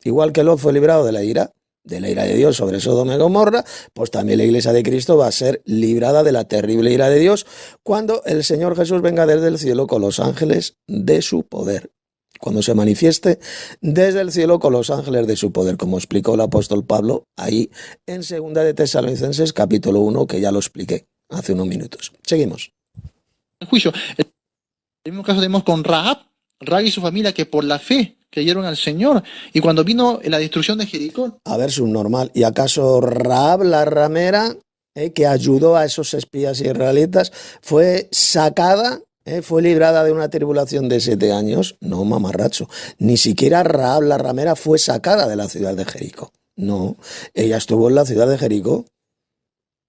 Igual que Lot fue librado de la ira de Dios sobre Sodoma y Gomorra, pues también la iglesia de Cristo va a ser librada de la terrible ira de Dios cuando el Señor Jesús venga desde el cielo con los ángeles de su poder. Cuando se manifieste desde el cielo con los ángeles de su poder, como explicó el apóstol Pablo ahí en 2 de Tesalonicenses capítulo 1, que ya lo expliqué hace unos minutos. Seguimos. El juicio. El mismo caso tenemos con Rahab y su familia, que por la fe creyeron al Señor, y cuando vino la destrucción de Jericó. A ver, subnormal. ¿Y acaso Rahab, la ramera, que ayudó a esos espías israelitas, fue sacada, fue librada de una tribulación de 7 años? No, mamarracho. Ni siquiera Rahab, la ramera, fue sacada de la ciudad de Jericó. No, ella estuvo en la ciudad de Jericó,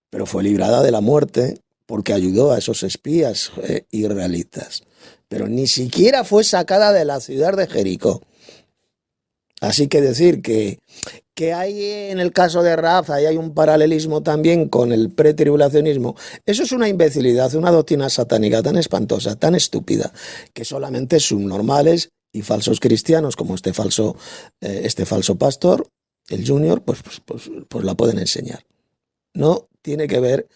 pero fue librada de la muerte porque ayudó a esos espías israelitas. Pero ni siquiera fue sacada de la ciudad de Jericó. Así que decir que hay en el caso de Rahab, ahí hay un paralelismo también con el pretribulacionismo, eso es una imbecilidad, una doctrina satánica tan espantosa, tan estúpida, que solamente subnormales y falsos cristianos, como este falso pastor, el Junior, pues la pueden enseñar. No tiene que ver,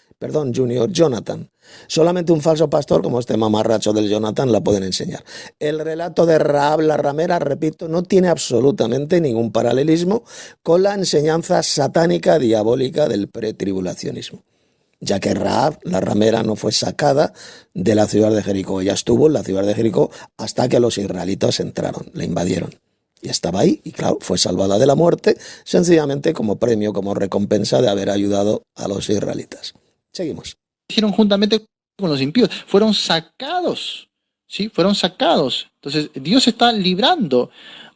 Jonathan. Solamente un falso pastor como este mamarracho del Jonathan la pueden enseñar. El relato de Rahab la ramera, repito, no tiene absolutamente ningún paralelismo con la enseñanza satánica diabólica del pretribulacionismo, ya que Rahab la ramera no fue sacada de la ciudad de Jericó. Ella estuvo en la ciudad de Jericó hasta que los israelitas entraron, la invadieron. Y estaba ahí, y claro, fue salvada de la muerte, sencillamente como premio, como recompensa de haber ayudado a los israelitas. Seguimos. Hicieron juntamente con los impíos, fueron sacados, ¿sí? Fueron sacados. Entonces, Dios está librando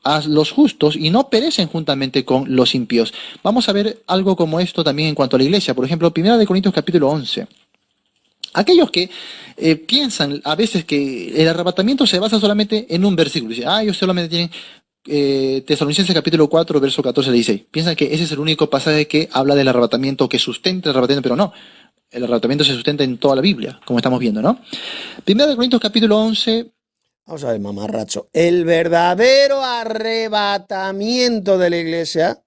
a los justos y no perecen juntamente con los impíos. Vamos a ver algo como esto también en cuanto a la iglesia. Por ejemplo, 1 Corintios capítulo 11. Aquellos que piensan a veces que el arrebatamiento se basa solamente en un versículo. Dicen, ellos solamente tienen Tesalonicenses capítulo 4, verso 14 al 16. Piensan que ese es el único pasaje que habla del arrebatamiento, que sustenta el arrebatamiento, pero no. El arrebatamiento se sustenta en toda la Biblia, como estamos viendo, ¿no? 1 Corintios capítulo 11. Vamos a ver, mamarracho. El verdadero arrebatamiento de la iglesia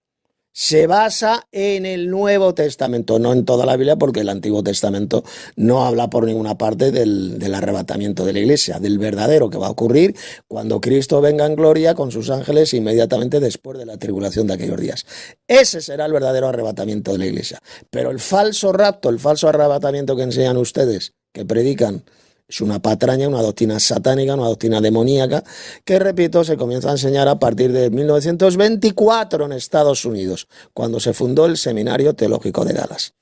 se basa en el Nuevo Testamento, no en toda la Biblia, porque el Antiguo Testamento no habla por ninguna parte del arrebatamiento de la iglesia, del verdadero que va a ocurrir cuando Cristo venga en gloria con sus ángeles inmediatamente después de la tribulación de aquellos días. Ese será el verdadero arrebatamiento de la iglesia. Pero el falso rapto, el falso arrebatamiento que enseñan ustedes, que predican, es una patraña, una doctrina satánica, una doctrina demoníaca, que, repito, se comienza a enseñar a partir de 1924 en Estados Unidos, cuando se fundó el Seminario Teológico de Dallas.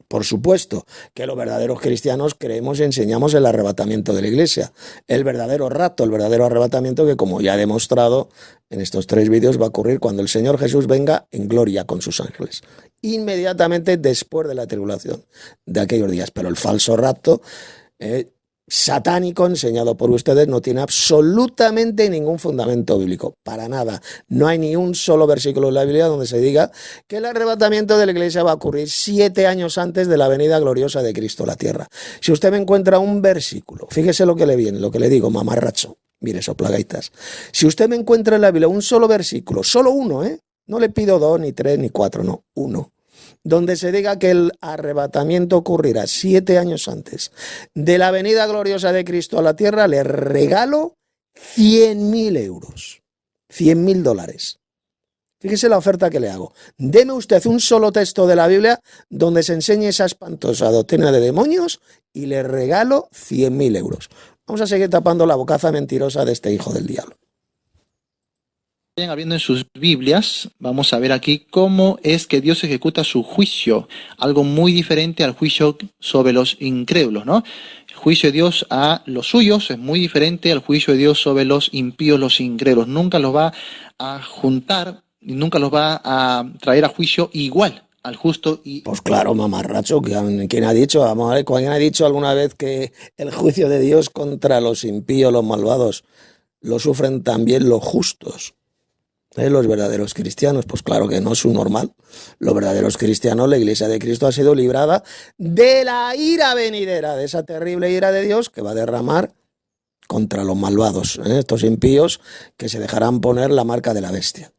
Por supuesto que los verdaderos cristianos creemos y enseñamos el arrebatamiento de la iglesia, el verdadero rapto, el verdadero arrebatamiento que, como ya he demostrado en estos 3 vídeos, va a ocurrir cuando el Señor Jesús venga en gloria con sus ángeles, inmediatamente después de la tribulación de aquellos días. Pero el falso rapto satánico enseñado por ustedes no tiene absolutamente ningún fundamento bíblico, para nada. No hay ni un solo versículo en la Biblia donde se diga que el arrebatamiento de la iglesia va a ocurrir 7 años antes de la venida gloriosa de Cristo a la tierra. Si usted me encuentra un versículo, fíjese lo que le viene, lo que le digo, mamarracho, mire, soplagaitas. Si usted me encuentra en la Biblia un solo versículo, solo uno, no le pido 2, ni 3, ni 4, no, uno, donde se diga que el arrebatamiento ocurrirá 7 años antes de la venida gloriosa de Cristo a la tierra, le regalo 100.000 euros, $100.000. Fíjese la oferta que le hago. Deme usted un solo texto de la Biblia donde se enseñe esa espantosa doctrina de demonios y le regalo 100.000 euros. Vamos a seguir tapando la bocaza mentirosa de este hijo del diablo. Abriendo en sus Biblias, vamos a ver aquí cómo es que Dios ejecuta su juicio, algo muy diferente al juicio sobre los incrédulos, ¿no? El juicio de Dios a los suyos es muy diferente al juicio de Dios sobre los impíos, los incrédulos. Nunca los va a juntar, nunca los va a traer a juicio igual al justo y... Pues claro, mamarracho, ¿quién ha dicho? Vamos a ver, ¿quién ha dicho alguna vez que el juicio de Dios contra los impíos, los malvados, lo sufren también los justos? Los verdaderos cristianos, pues claro que no, es un normal. Los verdaderos cristianos, la Iglesia de Cristo ha sido librada de la ira venidera, de esa terrible ira de Dios que va a derramar contra los malvados, estos impíos que se dejarán poner la marca de la bestia.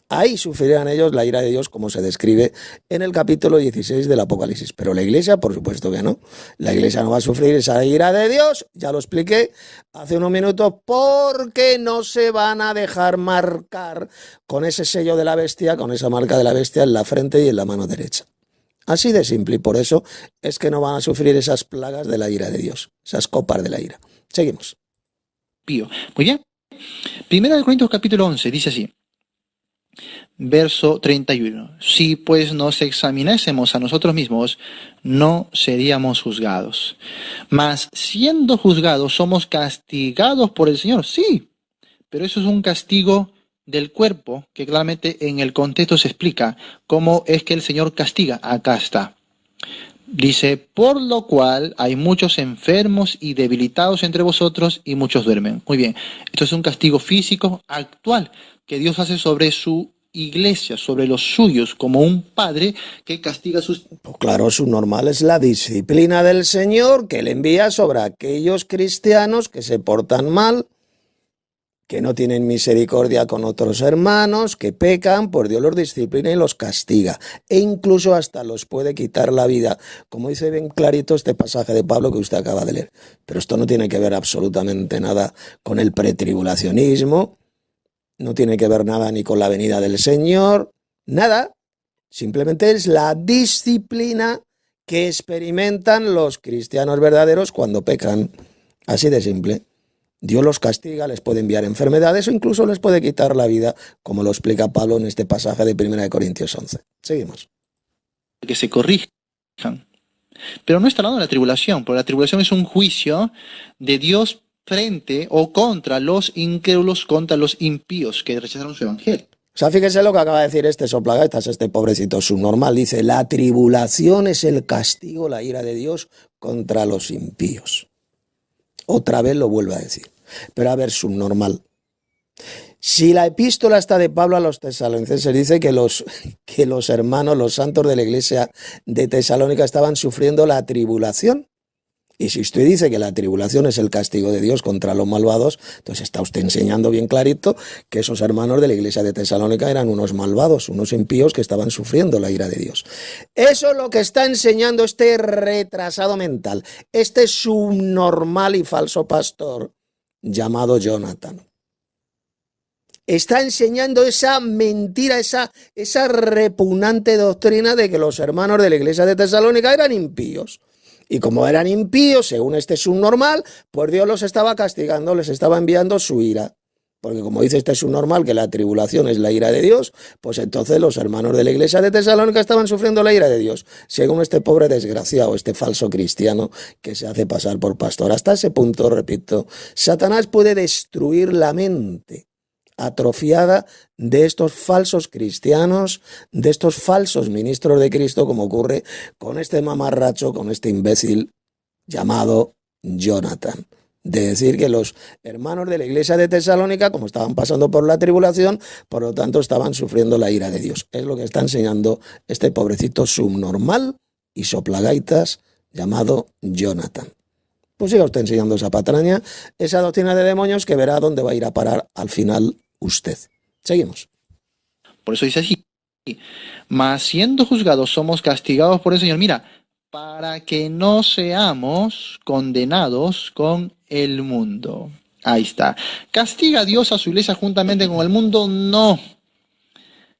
Ahí sufrirán ellos la ira de Dios, como se describe en el capítulo 16 del Apocalipsis. Pero la Iglesia, por supuesto que no. La Iglesia no va a sufrir esa ira de Dios, ya lo expliqué hace unos minutos, porque no se van a dejar marcar con ese sello de la bestia, con esa marca de la bestia en la frente y en la mano derecha. Así de simple, y por eso es que no van a sufrir esas plagas de la ira de Dios, esas copas de la ira. Seguimos. Muy bien. Primera de Corintios capítulo 11 dice así. Verso 31. Si pues nos examinásemos a nosotros mismos, no seríamos juzgados. Mas siendo juzgados, somos castigados por el Señor. Sí, pero eso es un castigo del cuerpo, que claramente en el contexto se explica cómo es que el Señor castiga. Acá está. Dice, por lo cual hay muchos enfermos y debilitados entre vosotros y muchos duermen. Muy bien, esto es un castigo físico actual que Dios hace sobre su iglesia, sobre los suyos, como un padre que castiga a sus... Pues claro, su normal es la disciplina del Señor que Él envía sobre aquellos cristianos que se portan mal, que no tienen misericordia con otros hermanos, que pecan, pues Dios los disciplina y los castiga, e incluso hasta los puede quitar la vida, como dice bien clarito este pasaje de Pablo que usted acaba de leer. Pero esto no tiene que ver absolutamente nada con el pretribulacionismo, no tiene que ver nada ni con la venida del Señor, nada, simplemente es la disciplina que experimentan los cristianos verdaderos cuando pecan, así de simple. Dios los castiga, les puede enviar enfermedades o incluso les puede quitar la vida, como lo explica Pablo en este pasaje de 1 Corintios 11. Seguimos. Que se corrijan. Pero no está hablando de la tribulación, porque la tribulación es un juicio de Dios frente o contra los incrédulos, contra los impíos que rechazaron su evangelio. O sea, fíjese lo que acaba de decir este soplagaitas, este pobrecito subnormal. Dice, la tribulación es el castigo, la ira de Dios contra los impíos. Otra vez lo vuelvo a decir. Pero a ver, subnormal. Si la epístola está de Pablo a los tesalonicenses dice que los hermanos, los santos de la iglesia de Tesalónica estaban sufriendo la tribulación. Y si usted dice que la tribulación es el castigo de Dios contra los malvados, entonces está usted enseñando bien clarito que esos hermanos de la iglesia de Tesalónica eran unos malvados, unos impíos que estaban sufriendo la ira de Dios. Eso es lo que está enseñando este retrasado mental, este subnormal y falso pastor llamado Jonathan. Está enseñando esa mentira, esa repugnante doctrina de que los hermanos de la iglesia de Tesalónica eran impíos. Y como eran impíos, según este subnormal, pues Dios los estaba castigando, les estaba enviando su ira. Porque como dice este subnormal que la tribulación es la ira de Dios, pues entonces los hermanos de la iglesia de Tesalónica estaban sufriendo la ira de Dios, según este pobre desgraciado, este falso cristiano que se hace pasar por pastor. Hasta ese punto, repito, Satanás puede destruir la mente atrofiada de estos falsos cristianos, de estos falsos ministros de Cristo, como ocurre con este mamarracho, con este imbécil llamado Jonathan. De decir que los hermanos de la iglesia de Tesalónica, como estaban pasando por la tribulación, por lo tanto estaban sufriendo la ira de Dios. Es lo que está enseñando este pobrecito subnormal y soplagaitas llamado Jonathan. Pues siga usted enseñando esa patraña, esa doctrina de demonios que verá dónde va a ir a parar al final usted. Seguimos. Por eso dice así. Mas siendo juzgados somos castigados por el Señor. Mira, para que no seamos condenados con el mundo. Ahí está. ¿Castiga a Dios a su iglesia juntamente con el mundo? No.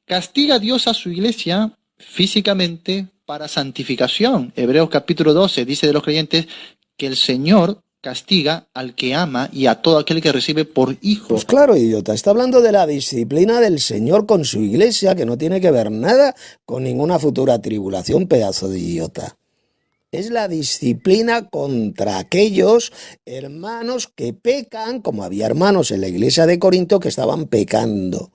Castiga a Dios a su iglesia físicamente para santificación. Hebreos capítulo 12 dice de los creyentes que el Señor castiga al que ama y a todo aquel que recibe por hijo. Pues claro, idiota, está hablando de la disciplina del Señor con su iglesia, que no tiene que ver nada con ninguna futura tribulación, pedazo de idiota. es la disciplina contra aquellos hermanos que pecan, como había hermanos en la iglesia de Corinto que estaban pecando,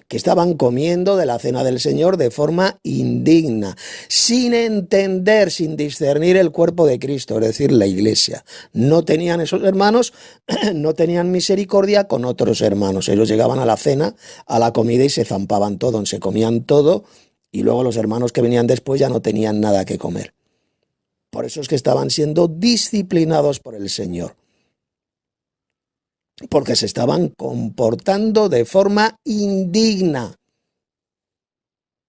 que estaban comiendo de la cena del Señor de forma indigna, sin entender, sin discernir el cuerpo de Cristo, es decir, la iglesia. No tenían esos hermanos, no tenían misericordia con otros hermanos. Ellos llegaban a la cena, a la comida y se zampaban todo, se comían todo, y luego los hermanos que venían después ya no tenían nada que comer. Por eso es que estaban siendo disciplinados por el Señor, porque se estaban comportando de forma indigna.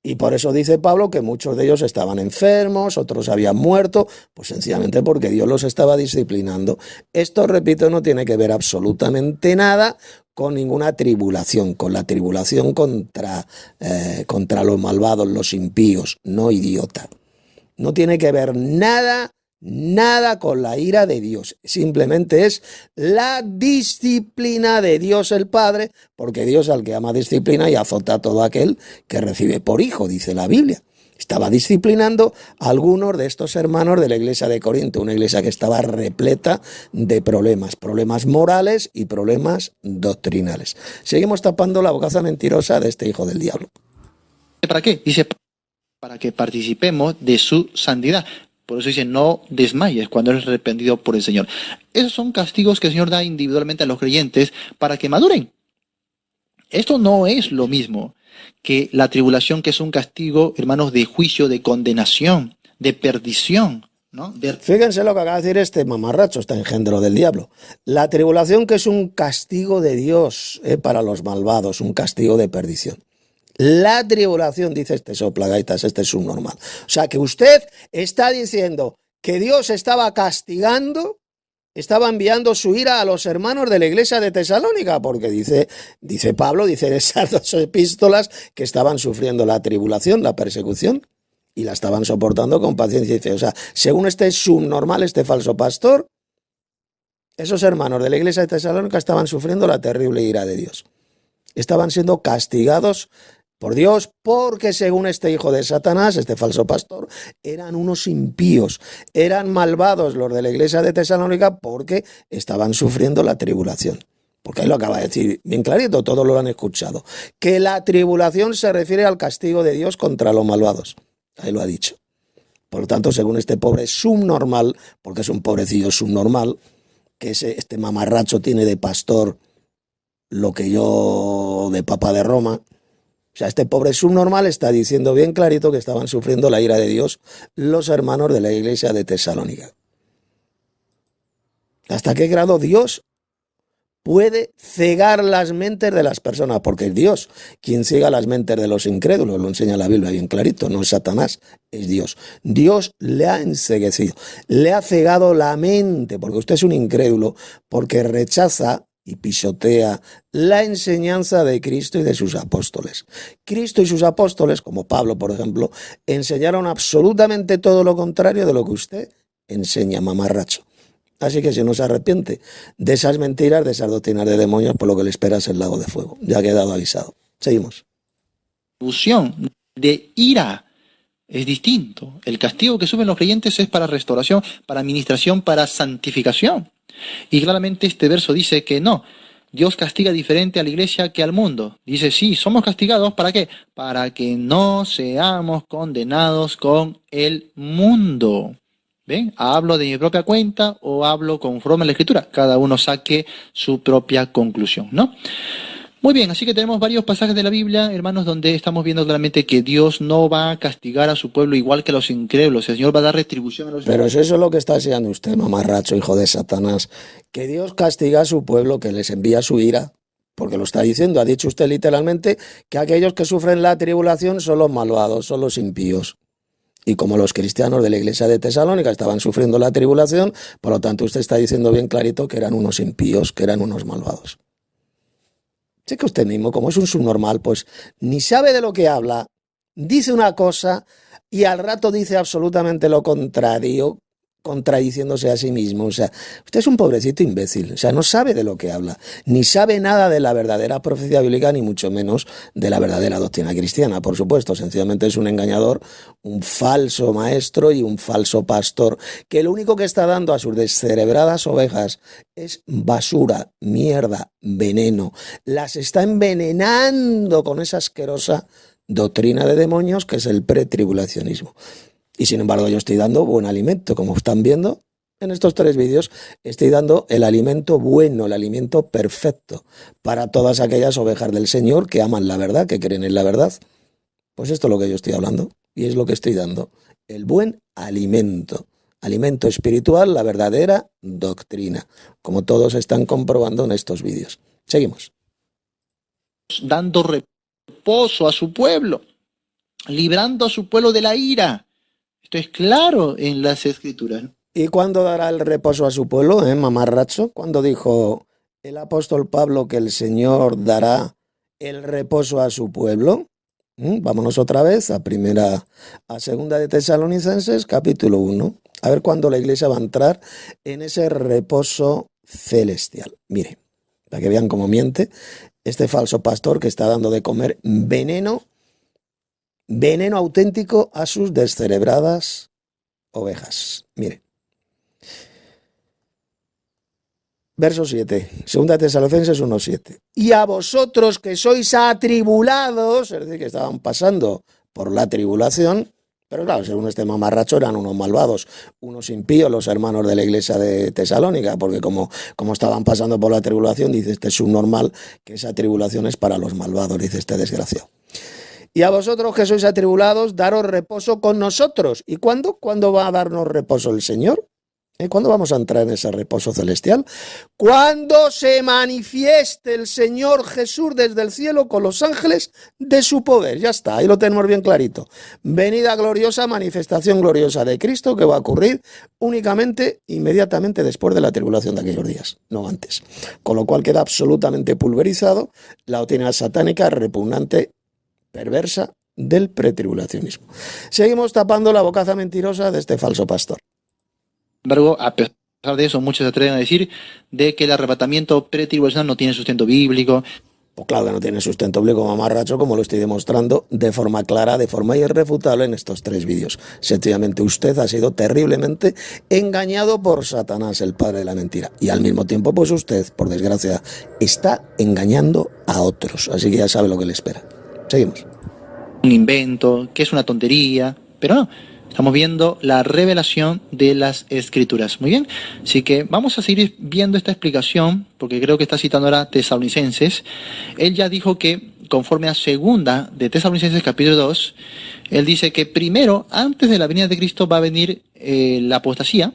Y por eso dice Pablo que muchos de ellos estaban enfermos, otros habían muerto, pues sencillamente porque Dios los estaba disciplinando. Esto, repito, no tiene que ver absolutamente nada con ninguna tribulación, con la tribulación contra los malvados, los impíos, no idiota. No tiene que ver nada con la ira de Dios. Simplemente es la disciplina de Dios el Padre, porque Dios al que ama disciplina y azota a todo aquel que recibe por hijo, dice la Biblia. Estaba disciplinando a algunos de estos hermanos de la iglesia de Corinto, una iglesia que estaba repleta de problemas morales y problemas doctrinales. Seguimos tapando la bocaza mentirosa de este hijo del diablo. ¿Para qué? Dice, para que participemos de su santidad. Por eso dice, no desmayes cuando eres arrepentido por el Señor. Esos son castigos que el Señor da individualmente a los creyentes para que maduren. Esto no es lo mismo que la tribulación, que es un castigo, hermanos, de juicio, de condenación, de perdición, ¿no? Fíjense lo que acaba de decir este mamarracho, este engendro del diablo. La tribulación, que es un castigo de Dios para los malvados, un castigo de perdición. La tribulación, dice este soplagaitas, este es subnormal. O sea que usted está diciendo que Dios estaba castigando, estaba enviando su ira a los hermanos de la iglesia de Tesalónica, porque dice Pablo, dice en esas 2 epístolas que estaban sufriendo la tribulación, la persecución, y la estaban soportando con paciencia. Dice, o sea, según este subnormal, este falso pastor, esos hermanos de la iglesia de Tesalónica estaban sufriendo la terrible ira de Dios. Estaban siendo castigados por Dios, porque según este hijo de Satanás, este falso pastor, eran unos impíos, eran malvados los de la iglesia de Tesalónica porque estaban sufriendo la tribulación. Porque ahí lo acaba de decir bien clarito, todos lo han escuchado, que la tribulación se refiere al castigo de Dios contra los malvados. Ahí lo ha dicho. Por lo tanto, según este pobre subnormal, porque es un pobrecillo subnormal, que este mamarracho tiene de pastor lo que yo de papa de Roma. O sea, este pobre subnormal está diciendo bien clarito que estaban sufriendo la ira de Dios los hermanos de la iglesia de Tesalónica. ¿Hasta qué grado Dios puede cegar las mentes de las personas? Porque es Dios quien ciega las mentes de los incrédulos, lo enseña la Biblia bien clarito, no es Satanás, es Dios. Dios le ha enceguecido, le ha cegado la mente, porque usted es un incrédulo, porque rechaza y pisotea la enseñanza de Cristo y de sus apóstoles. Cristo y sus apóstoles, como Pablo, por ejemplo, enseñaron absolutamente todo lo contrario de lo que usted enseña, mamarracho. Así que si no se arrepiente de esas mentiras, de esas doctrinas de demonios, por lo que le espera es el lago de fuego. Ya ha quedado avisado. Seguimos. De ira es distinto. El castigo que sufren los creyentes es para restauración, para administración, para santificación. Y claramente este verso dice que no, Dios castiga diferente a la iglesia que al mundo. Dice, sí, somos castigados, ¿para qué? Para que no seamos condenados con el mundo. ¿Ven? ¿Hablo de mi propia cuenta o hablo conforme a la Escritura? Cada uno saque su propia conclusión, ¿no? Muy bien, así que tenemos varios pasajes de la Biblia, hermanos, donde estamos viendo claramente que Dios no va a castigar a su pueblo igual que a los incrédulos. El Señor va a dar retribución a los Pero eso es lo que está enseñando usted, mamarracho, hijo de Satanás. Que Dios castiga a su pueblo, que les envía su ira, porque lo está diciendo. Ha dicho usted literalmente que aquellos que sufren la tribulación son los malvados, son los impíos. Y como los cristianos de la iglesia de Tesalónica estaban sufriendo la tribulación, por lo tanto usted está diciendo bien clarito que eran unos impíos, que eran unos malvados. Sé que usted mismo, como es un subnormal, pues ni sabe de lo que habla, dice una cosa y al rato dice absolutamente lo contrario, contradiciéndose a sí mismo. O sea, usted es un pobrecito imbécil, o sea, no sabe de lo que habla, ni sabe nada de la verdadera profecía bíblica, ni mucho menos de la verdadera doctrina cristiana, por supuesto. Sencillamente es un engañador, un falso maestro y un falso pastor, que lo único que está dando a sus descerebradas ovejas es basura, mierda, veneno. Las está envenenando con esa asquerosa doctrina de demonios que es el pretribulacionismo. Y sin embargo yo estoy dando buen alimento, como están viendo en estos 3 vídeos, estoy dando el alimento bueno, el alimento perfecto para todas aquellas ovejas del Señor que aman la verdad, que creen en la verdad. Pues esto es lo que yo estoy hablando y es lo que estoy dando, el buen alimento, alimento espiritual, la verdadera doctrina, como todos están comprobando en estos vídeos. Seguimos. Dando reposo a su pueblo, librando a su pueblo de la ira. Esto es claro en las Escrituras. ¿Y cuándo dará el reposo a su pueblo, mamarracho? ¿Cuándo dijo el apóstol Pablo que el Señor dará el reposo a su pueblo? Vámonos otra vez a segunda de Tesalonicenses, capítulo 1. A ver cuándo la iglesia va a entrar en ese reposo celestial. Mire, para que vean cómo miente este falso pastor que está dando de comer veneno auténtico a sus descerebradas ovejas. Mire. Verso 7, segunda de Tesalonicenses 1:7. Y a vosotros que sois atribulados, es decir, que estaban pasando por la tribulación, pero claro, según este mamarracho eran unos malvados, unos impíos, los hermanos de la iglesia de Tesalónica, porque como estaban pasando por la tribulación, dice este subnormal que esa tribulación es para los malvados, dice este desgraciado. Y a vosotros que sois atribulados, daros reposo con nosotros. ¿Y cuándo? ¿Cuándo va a darnos reposo el Señor? ¿Cuándo vamos a entrar en ese reposo celestial? Cuando se manifieste el Señor Jesús desde el cielo con los ángeles de su poder. Ya está, ahí lo tenemos bien clarito. Venida gloriosa, manifestación gloriosa de Cristo que va a ocurrir únicamente, inmediatamente después de la tribulación de aquellos días, no antes. Con lo cual queda absolutamente pulverizado la doctrina satánica repugnante, perversa del pretribulacionismo. Seguimos tapando la bocaza mentirosa de este falso pastor. Sin embargo, a pesar de eso, muchos se atreven a decir de que el arrebatamiento pretribulacional no tiene sustento bíblico. Pues claro que no tiene sustento bíblico, mamarracho, como lo estoy demostrando de forma clara, de forma irrefutable en estos 3 vídeos. Sencillamente usted ha sido terriblemente engañado por Satanás, el padre de la mentira. Y al mismo tiempo, pues usted, por desgracia, está engañando a otros. Así que ya sabe lo que le espera. Seguimos. Un invento, que es una tontería, pero no. Estamos viendo la revelación de las Escrituras. Muy bien. Así que vamos a seguir viendo esta explicación, porque creo que está citando ahora Tesalonicenses. Él ya dijo que, conforme a segunda de Tesalonicenses capítulo 2, él dice que primero, antes de la venida de Cristo, va a venir la apostasía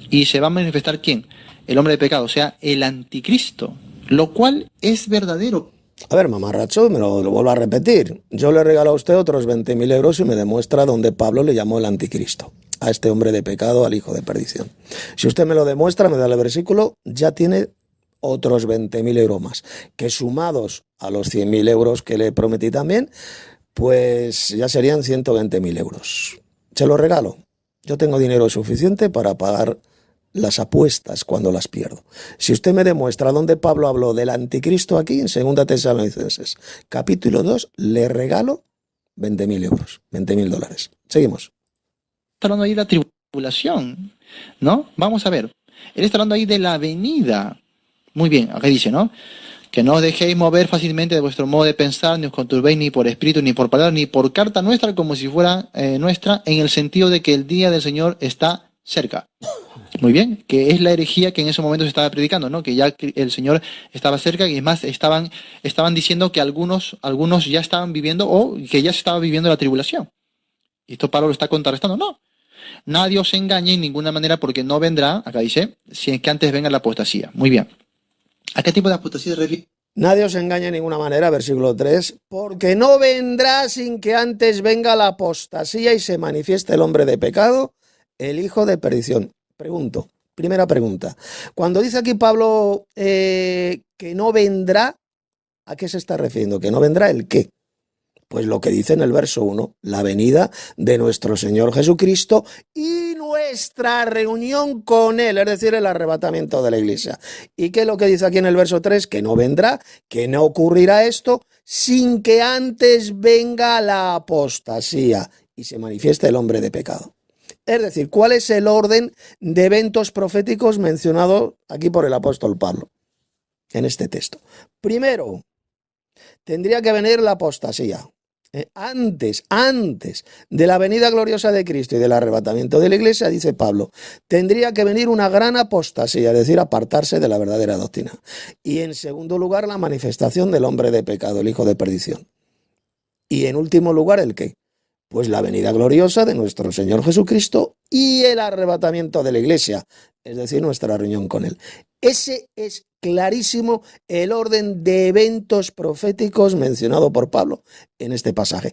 y se va a manifestar ¿quién? El hombre de pecado, o sea, el anticristo, lo cual es verdadero. A ver, mamarracho, me lo vuelvo a repetir. Yo le regalo a usted otros 20.000 euros y me demuestra donde Pablo le llamó el anticristo, a este hombre de pecado, al hijo de perdición. Si usted me lo demuestra, me da el versículo, ya tiene otros 20.000 euros más, que sumados a los 100.000 euros que le prometí también, pues ya serían 120.000 euros. Se lo regalo. Yo tengo dinero suficiente para pagar las apuestas cuando las pierdo. Si usted me demuestra dónde Pablo habló del anticristo aquí, en 2 Tesalonicenses, capítulo 2, le regalo 20.000 euros, 20.000 dólares. Seguimos. Está hablando ahí de la tribulación, ¿no? Vamos a ver. Él está hablando ahí de la venida. Muy bien, acá dice, ¿no? Que no os dejéis mover fácilmente de vuestro modo de pensar, ni os conturbéis ni por espíritu, ni por palabra, ni por carta nuestra, como si fuera nuestra, en el sentido de que el día del Señor está cerca. Muy bien, que es la herejía que en ese momento se estaba predicando, ¿no? Que ya el Señor estaba cerca y es más, estaban diciendo que algunos ya estaban viviendo o que ya se estaba viviendo la tribulación. Y esto Pablo lo está contrarrestando. No, nadie os engañe en ninguna manera porque no vendrá, acá dice, si es que antes venga la apostasía. Muy bien. ¿A qué tipo de apostasía se refiere? Nadie os engaña de ninguna manera, versículo 3, porque no vendrá sin que antes venga la apostasía y se manifieste el hombre de pecado, el hijo de perdición. Pregunto, primera pregunta. Cuando dice aquí Pablo que no vendrá, ¿a qué se está refiriendo? ¿Que no vendrá el qué? Pues lo que dice en el verso 1, la venida de nuestro Señor Jesucristo y nuestra reunión con Él, es decir, el arrebatamiento de la iglesia. ¿Y qué es lo que dice aquí en el verso 3? Que no vendrá, que no ocurrirá esto sin que antes venga la apostasía y se manifieste el hombre de pecado. Es decir, ¿cuál es el orden de eventos proféticos mencionado aquí por el apóstol Pablo en este texto? Primero, tendría que venir la apostasía. Antes de la venida gloriosa de Cristo y del arrebatamiento de la iglesia, dice Pablo, tendría que venir una gran apostasía, es decir, apartarse de la verdadera doctrina. Y en segundo lugar, la manifestación del hombre de pecado, el hijo de perdición. Y en último lugar, ¿el qué? Pues la venida gloriosa de nuestro Señor Jesucristo y el arrebatamiento de la iglesia, es decir, nuestra reunión con Él. Ese es clarísimo el orden de eventos proféticos mencionado por Pablo en este pasaje.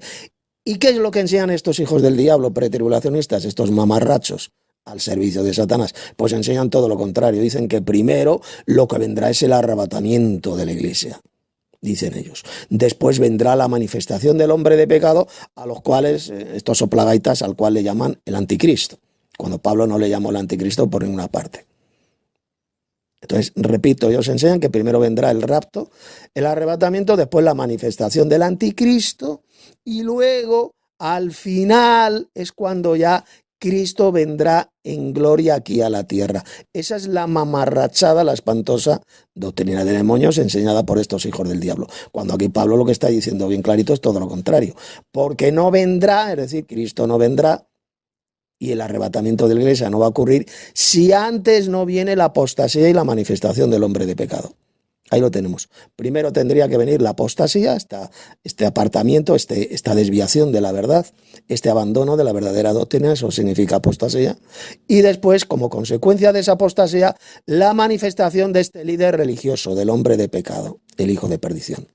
¿Y qué es lo que enseñan estos hijos del diablo, pretribulacionistas, estos mamarrachos al servicio de Satanás? Pues enseñan todo lo contrario. Dicen que primero lo que vendrá es el arrebatamiento de la iglesia, dicen ellos. Después vendrá la manifestación del hombre de pecado, a los cuales, estos soplagaitas, al cual le llaman el anticristo, cuando Pablo no le llamó el anticristo por ninguna parte. Entonces, repito, ellos enseñan que primero vendrá el rapto, el arrebatamiento, después la manifestación del anticristo, y luego, al final, es cuando ya Cristo vendrá en gloria aquí a la tierra. Esa es la mamarrachada, la espantosa doctrina de demonios enseñada por estos hijos del diablo. Cuando aquí Pablo lo que está diciendo bien clarito es todo lo contrario. Porque no vendrá, es decir, Cristo no vendrá, y el arrebatamiento de la iglesia no va a ocurrir si antes no viene la apostasía y la manifestación del hombre de pecado. Ahí lo tenemos. Primero tendría que venir la apostasía, este apartamiento, esta desviación de la verdad, este abandono de la verdadera doctrina, eso significa apostasía. Y después, como consecuencia de esa apostasía, la manifestación de este líder religioso, del hombre de pecado, el hijo de perdición.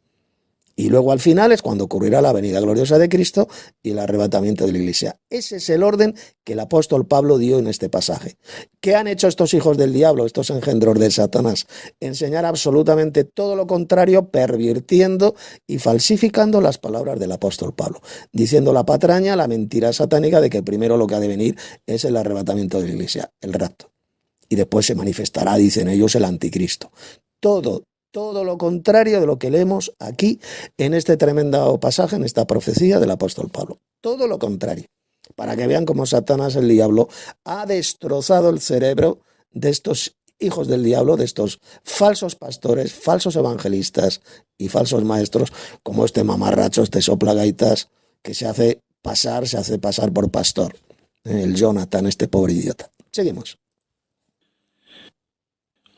Y luego al final es cuando ocurrirá la venida gloriosa de Cristo y el arrebatamiento de la iglesia. Ese es el orden que el apóstol Pablo dio en este pasaje. ¿Qué han hecho estos hijos del diablo, estos engendros de Satanás? Enseñar absolutamente todo lo contrario, pervirtiendo y falsificando las palabras del apóstol Pablo, diciendo la patraña, la mentira satánica de que primero lo que ha de venir es el arrebatamiento de la iglesia, el rapto. Y después se manifestará, dicen ellos, el anticristo. Todo lo contrario de lo que leemos aquí en este tremendo pasaje, en esta profecía del apóstol Pablo. Todo lo contrario. Para que vean cómo Satanás, el diablo, ha destrozado el cerebro de estos hijos del diablo, de estos falsos pastores, falsos evangelistas y falsos maestros, como este mamarracho, este soplagaitas, que se hace pasar por pastor. El Jonathan, este pobre idiota. Seguimos.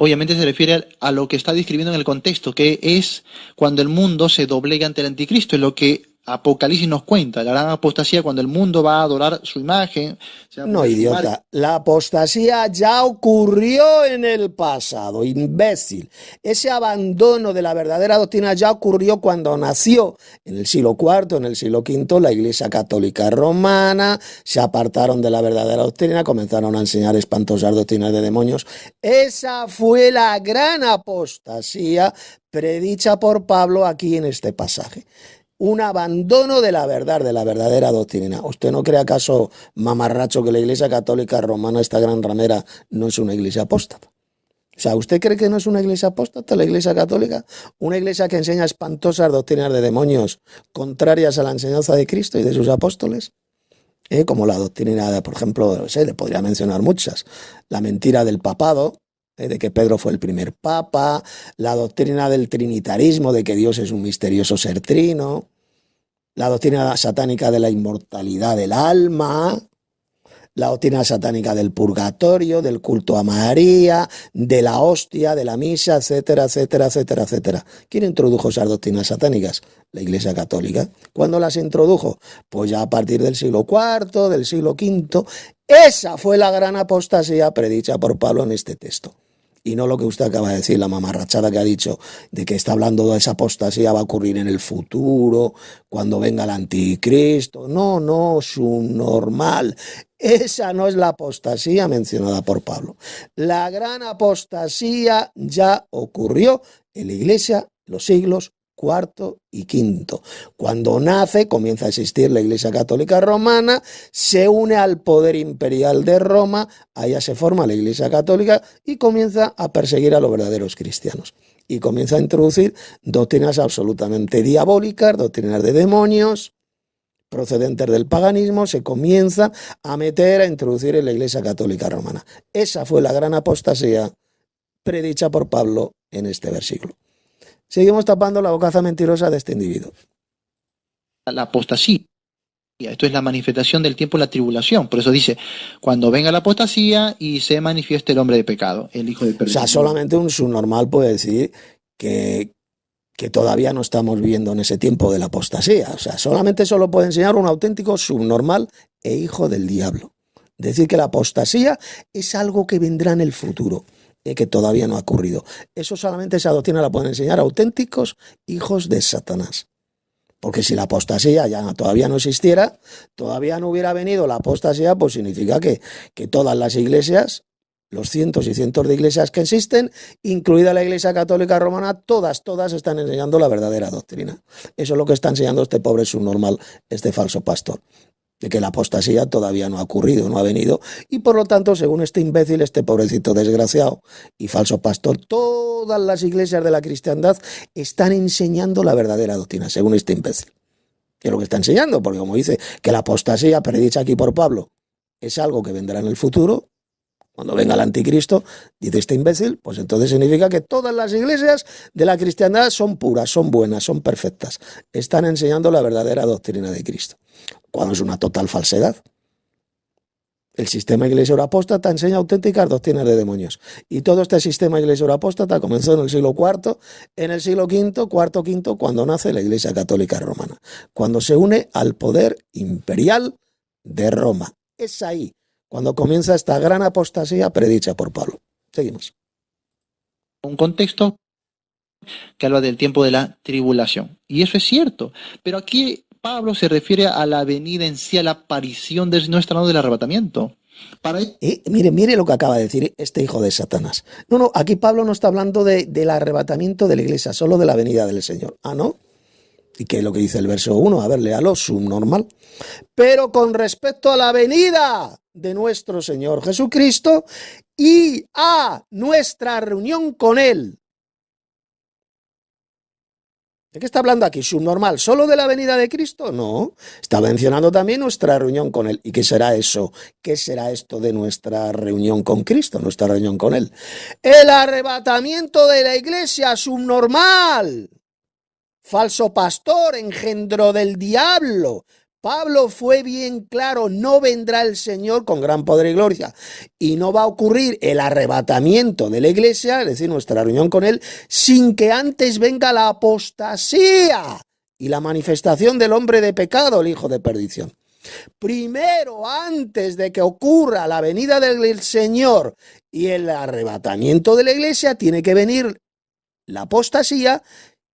Obviamente se refiere a lo que está describiendo en el contexto, que es cuando el mundo se doblega ante el anticristo, es lo que Apocalipsis nos cuenta, la gran apostasía cuando el mundo va a adorar su imagen. No, idiota, la apostasía ya ocurrió en el pasado, imbécil. Ese abandono de la verdadera doctrina ya ocurrió cuando nació en el siglo IV, en el siglo V, la Iglesia Católica Romana, se apartaron de la verdadera doctrina, comenzaron a enseñar espantosas doctrinas de demonios. Esa fue la gran apostasía predicha por Pablo aquí en este pasaje. Un abandono de la verdad, de la verdadera doctrina. ¿Usted no cree acaso, mamarracho, que la Iglesia Católica Romana, esta gran ramera, no es una iglesia apóstata? O sea, ¿usted cree que no es una iglesia apóstata la Iglesia Católica? Una iglesia que enseña espantosas doctrinas de demonios contrarias a la enseñanza de Cristo y de sus apóstoles. Como la doctrina, por ejemplo, no sé, le podría mencionar muchas. La mentira del papado, de que Pedro fue el primer papa, la doctrina del trinitarismo, de que Dios es un misterioso ser trino, la doctrina satánica de la inmortalidad del alma, la doctrina satánica del purgatorio, del culto a María, de la hostia, de la misa, etcétera, etcétera, etcétera, etcétera. ¿Quién introdujo esas doctrinas satánicas? La Iglesia Católica. ¿Cuándo las introdujo? Pues ya a partir del siglo IV, del siglo V. Esa fue la gran apostasía predicha por Pablo en este texto. Y no lo que usted acaba de decir, la mamarrachada que ha dicho de que está hablando de esa apostasía va a ocurrir en el futuro, cuando venga el anticristo. No, subnormal. Esa no es la apostasía mencionada por Pablo. La gran apostasía ya ocurrió en la iglesia los siglos cuarto y quinto. Cuando nace, comienza a existir la Iglesia Católica Romana, se une al poder imperial de Roma, allá se forma la Iglesia Católica y comienza a perseguir a los verdaderos cristianos. Y comienza a introducir doctrinas absolutamente diabólicas, doctrinas de demonios, procedentes del paganismo, se comienza a meter, a introducir en la Iglesia Católica Romana. Esa fue la gran apostasía predicha por Pablo en este versículo. Seguimos tapando la bocaza mentirosa de este individuo. La apostasía. Esto es la manifestación del tiempo de la tribulación. Por eso dice, cuando venga la apostasía y se manifieste el hombre de pecado, el hijo de perdición. O sea, solamente un subnormal puede decir que todavía no estamos viviendo en ese tiempo de la apostasía. O sea, solamente eso lo puede enseñar un auténtico subnormal e hijo del diablo. Decir que la apostasía es algo que vendrá en el futuro, que todavía no ha ocurrido. Eso solamente, esa doctrina la pueden enseñar auténticos hijos de Satanás. Porque si la apostasía ya todavía no existiera, todavía no hubiera venido la apostasía, pues significa que todas las iglesias, los cientos y cientos de iglesias que existen, incluida la Iglesia Católica Romana, todas están enseñando la verdadera doctrina. Eso es lo que está enseñando este pobre subnormal, este falso pastor, de que la apostasía todavía no ha ocurrido, no ha venido, y por lo tanto, según este imbécil, este pobrecito desgraciado y falso pastor, todas las iglesias de la cristiandad están enseñando la verdadera doctrina, según este imbécil. Que es lo que está enseñando, porque como dice que la apostasía predicha aquí por Pablo es algo que vendrá en el futuro, cuando venga el anticristo, dice este imbécil, pues entonces significa que todas las iglesias de la cristiandad son puras, son buenas, son perfectas. Están enseñando la verdadera doctrina de Cristo, cuando es una total falsedad. El sistema iglesia apóstata enseña auténticas doctrinas de demonios. Y todo este sistema iglesia apóstata comenzó en el siglo IV, en el siglo V, cuando nace la Iglesia Católica Romana, cuando se une al poder imperial de Roma. Es ahí cuando comienza esta gran apostasía predicha por Pablo. Seguimos. Un contexto que habla del tiempo de la tribulación. Y eso es cierto. Pero aquí Pablo se refiere a la venida en sí, a la aparición de nuestro Señor del arrebatamiento. Mire lo que acaba de decir este hijo de Satanás. No, aquí Pablo no está hablando del arrebatamiento de la iglesia, solo de la venida del Señor. Ah, ¿no? ¿Y qué es lo que dice el verso 1? A ver, léalo, subnormal. Pero con respecto a la venida de nuestro Señor Jesucristo y a nuestra reunión con Él. ¿De qué está hablando aquí? ¿Subnormal? ¿Solo de la venida de Cristo? No. Está mencionando también nuestra reunión con Él. ¿Y qué será eso? ¿Qué será esto de nuestra reunión con Cristo? Nuestra reunión con Él. El arrebatamiento de la iglesia, subnormal. Falso pastor, engendro del diablo. Pablo fue bien claro, no vendrá el Señor con gran poder y gloria y no va a ocurrir el arrebatamiento de la iglesia, es decir, nuestra reunión con Él, sin que antes venga la apostasía y la manifestación del hombre de pecado, el hijo de perdición. Primero, antes de que ocurra la venida del Señor y el arrebatamiento de la iglesia, tiene que venir la apostasía,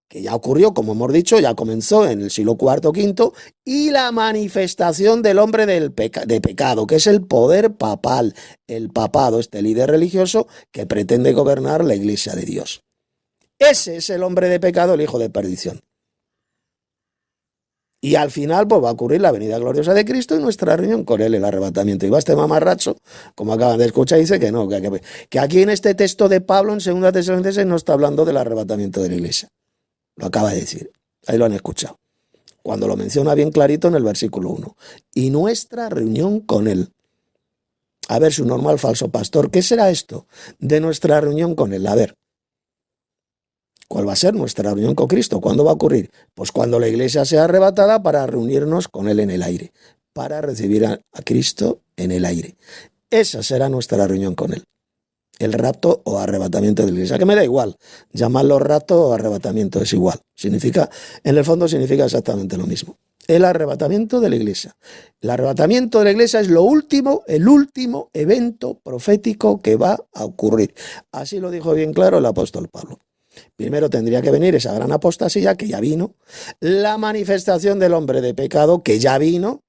que ya ocurrió, como hemos dicho, ya comenzó en el siglo IV, V, y la manifestación del hombre de pecado, que es el poder papal, el papado, este líder religioso que pretende gobernar la iglesia de Dios. Ese es el hombre de pecado, el hijo de perdición. Y al final pues va a ocurrir la venida gloriosa de Cristo y nuestra reunión con Él, el arrebatamiento. Y va este mamarracho, como acaban de escuchar, dice que no, que aquí en este texto de Pablo en 2 Tesalonicenses no está hablando del arrebatamiento de la iglesia. Lo acaba de decir, ahí lo han escuchado. Cuando lo menciona bien clarito en el versículo 1. Y nuestra reunión con Él. A ver, su normal falso pastor, ¿qué será esto de nuestra reunión con Él? A ver, ¿cuál va a ser nuestra reunión con Cristo? ¿Cuándo va a ocurrir? Pues cuando la iglesia sea arrebatada para reunirnos con Él en el aire, para recibir a Cristo en el aire. Esa será nuestra reunión con Él. El rapto o arrebatamiento de la iglesia, que me da igual, llamarlo rapto o arrebatamiento es igual, significa, en el fondo significa exactamente lo mismo. El arrebatamiento de la iglesia. El arrebatamiento de la iglesia es el último evento profético que va a ocurrir. Así lo dijo bien claro el apóstol Pablo. Primero tendría que venir esa gran apostasía que ya vino, la manifestación del hombre de pecado que ya vino,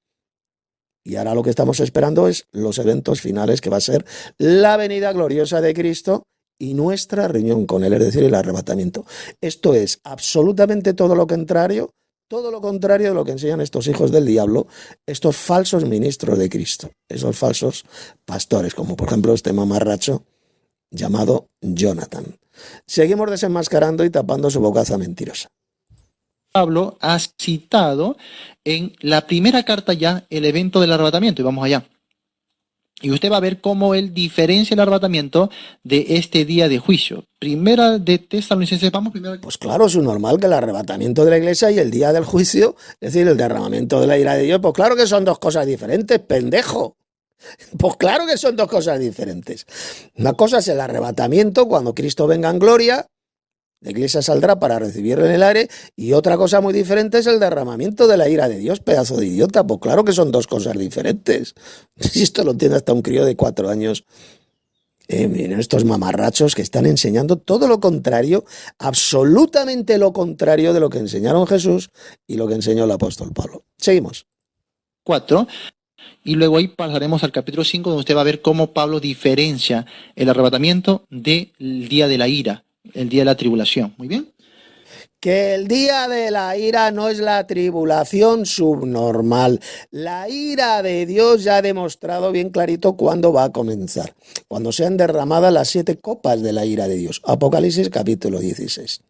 y ahora lo que estamos esperando es los eventos finales, que va a ser la venida gloriosa de Cristo y nuestra reunión con él, es decir, el arrebatamiento. Esto es absolutamente todo lo contrario de lo que enseñan estos hijos del diablo, estos falsos ministros de Cristo, esos falsos pastores, como por ejemplo este mamarracho llamado Jonathan. Seguimos desenmascarando y tapando su bocaza mentirosa. Pablo ha citado en la primera carta ya el evento del arrebatamiento, y vamos allá. Y usted va a ver cómo él diferencia el arrebatamiento de este día de juicio. Primera de Tesalonicenses, vamos primero. Pues claro, es normal que el arrebatamiento de la iglesia y el día del juicio, es decir, el derramamiento de la ira de Dios, pues claro que son dos cosas diferentes, pendejo. Pues claro que son dos cosas diferentes. Una cosa es el arrebatamiento, cuando Cristo venga en gloria, la iglesia saldrá para recibirlo en el aire, y otra cosa muy diferente es el derramamiento de la ira de Dios, pedazo de idiota. Pues claro que son dos cosas diferentes. Si esto lo entiende hasta un crío de 4 años. Miren estos mamarrachos que están enseñando todo lo contrario, absolutamente lo contrario de lo que enseñaron Jesús y lo que enseñó el apóstol Pablo. Seguimos. 4. Y luego ahí pasaremos al capítulo 5, donde usted va a ver cómo Pablo diferencia el arrebatamiento del día de la ira, el día de la tribulación. Muy bien. Que el día de la ira no es la tribulación subnormal. La ira de Dios ya ha demostrado bien clarito cuándo va a comenzar. Cuando sean derramadas las 7 copas de la ira de Dios. Apocalipsis capítulo 16.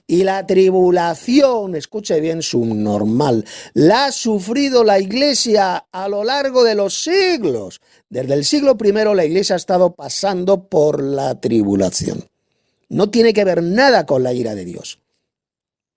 Y la tribulación, escuche bien, subnormal, la ha sufrido la iglesia a lo largo de los siglos. Desde el siglo I la iglesia ha estado pasando por la tribulación. No tiene que ver nada con la ira de Dios.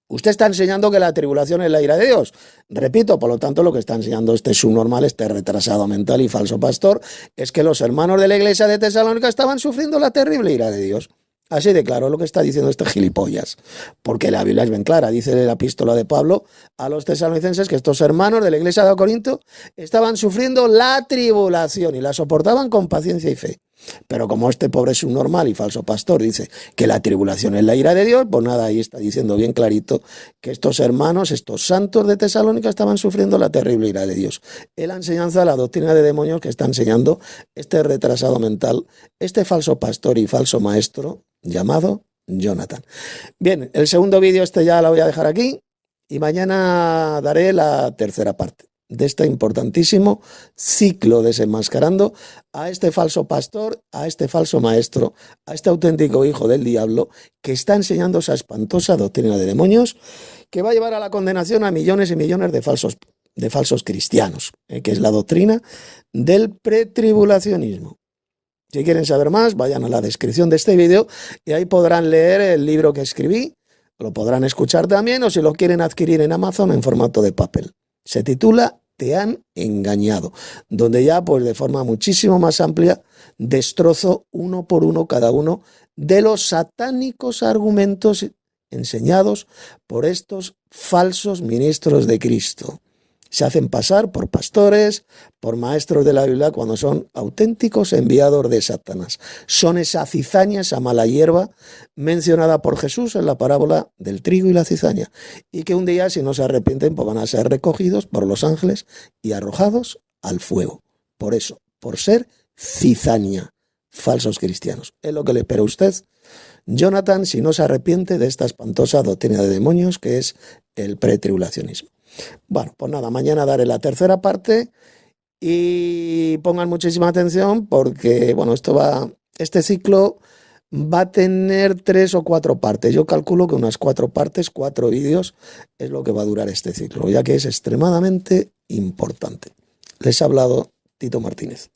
Usted está enseñando que la tribulación es la ira de Dios. Repito, por lo tanto, lo que está enseñando este subnormal, este retrasado mental y falso pastor, es que los hermanos de la iglesia de Tesalónica estaban sufriendo la terrible ira de Dios. Así de claro lo que está diciendo este gilipollas. Porque la Biblia es bien clara. Dice la epístola de Pablo a los tesalonicenses que estos hermanos de la iglesia de Corinto estaban sufriendo la tribulación y la soportaban con paciencia y fe. Pero como este pobre subnormal y falso pastor dice que la tribulación es la ira de Dios, pues nada, ahí está diciendo bien clarito que estos hermanos, estos santos de Tesalónica estaban sufriendo la terrible ira de Dios. Es la enseñanza, la doctrina de demonios que está enseñando este retrasado mental, este falso pastor y falso maestro llamado Jonathan. Bien, el segundo vídeo ya lo voy a dejar aquí y mañana daré la tercera parte de este importantísimo ciclo desenmascarando a este falso pastor, a este falso maestro, a este auténtico hijo del diablo que está enseñando esa espantosa doctrina de demonios que va a llevar a la condenación a millones y millones de falsos cristianos, que es la doctrina del pretribulacionismo. Si quieren saber más, vayan a la descripción de este vídeo y ahí podrán leer el libro que escribí, lo podrán escuchar también o si lo quieren adquirir en Amazon en formato de papel. Se titula Te han engañado, donde ya pues de forma muchísimo más amplia destrozo uno por uno cada uno de los satánicos argumentos enseñados por estos falsos ministros de Cristo. Se hacen pasar por pastores, por maestros de la Biblia, cuando son auténticos enviados de Satanás. Son esa cizaña, esa mala hierba mencionada por Jesús en la parábola del trigo y la cizaña. Y que un día, si no se arrepienten, pues van a ser recogidos por los ángeles y arrojados al fuego. Por eso, por ser cizaña, falsos cristianos. Es lo que le espera a usted, Jonathan, si no se arrepiente de esta espantosa doctrina de demonios que es el pretribulacionismo. Bueno, pues nada, mañana daré la tercera parte y pongan muchísima atención porque, bueno, este ciclo va a tener 3 o 4 partes. Yo calculo que unas 4 partes, 4 vídeos es lo que va a durar este ciclo, ya que es extremadamente importante. Les ha hablado Tito Martínez.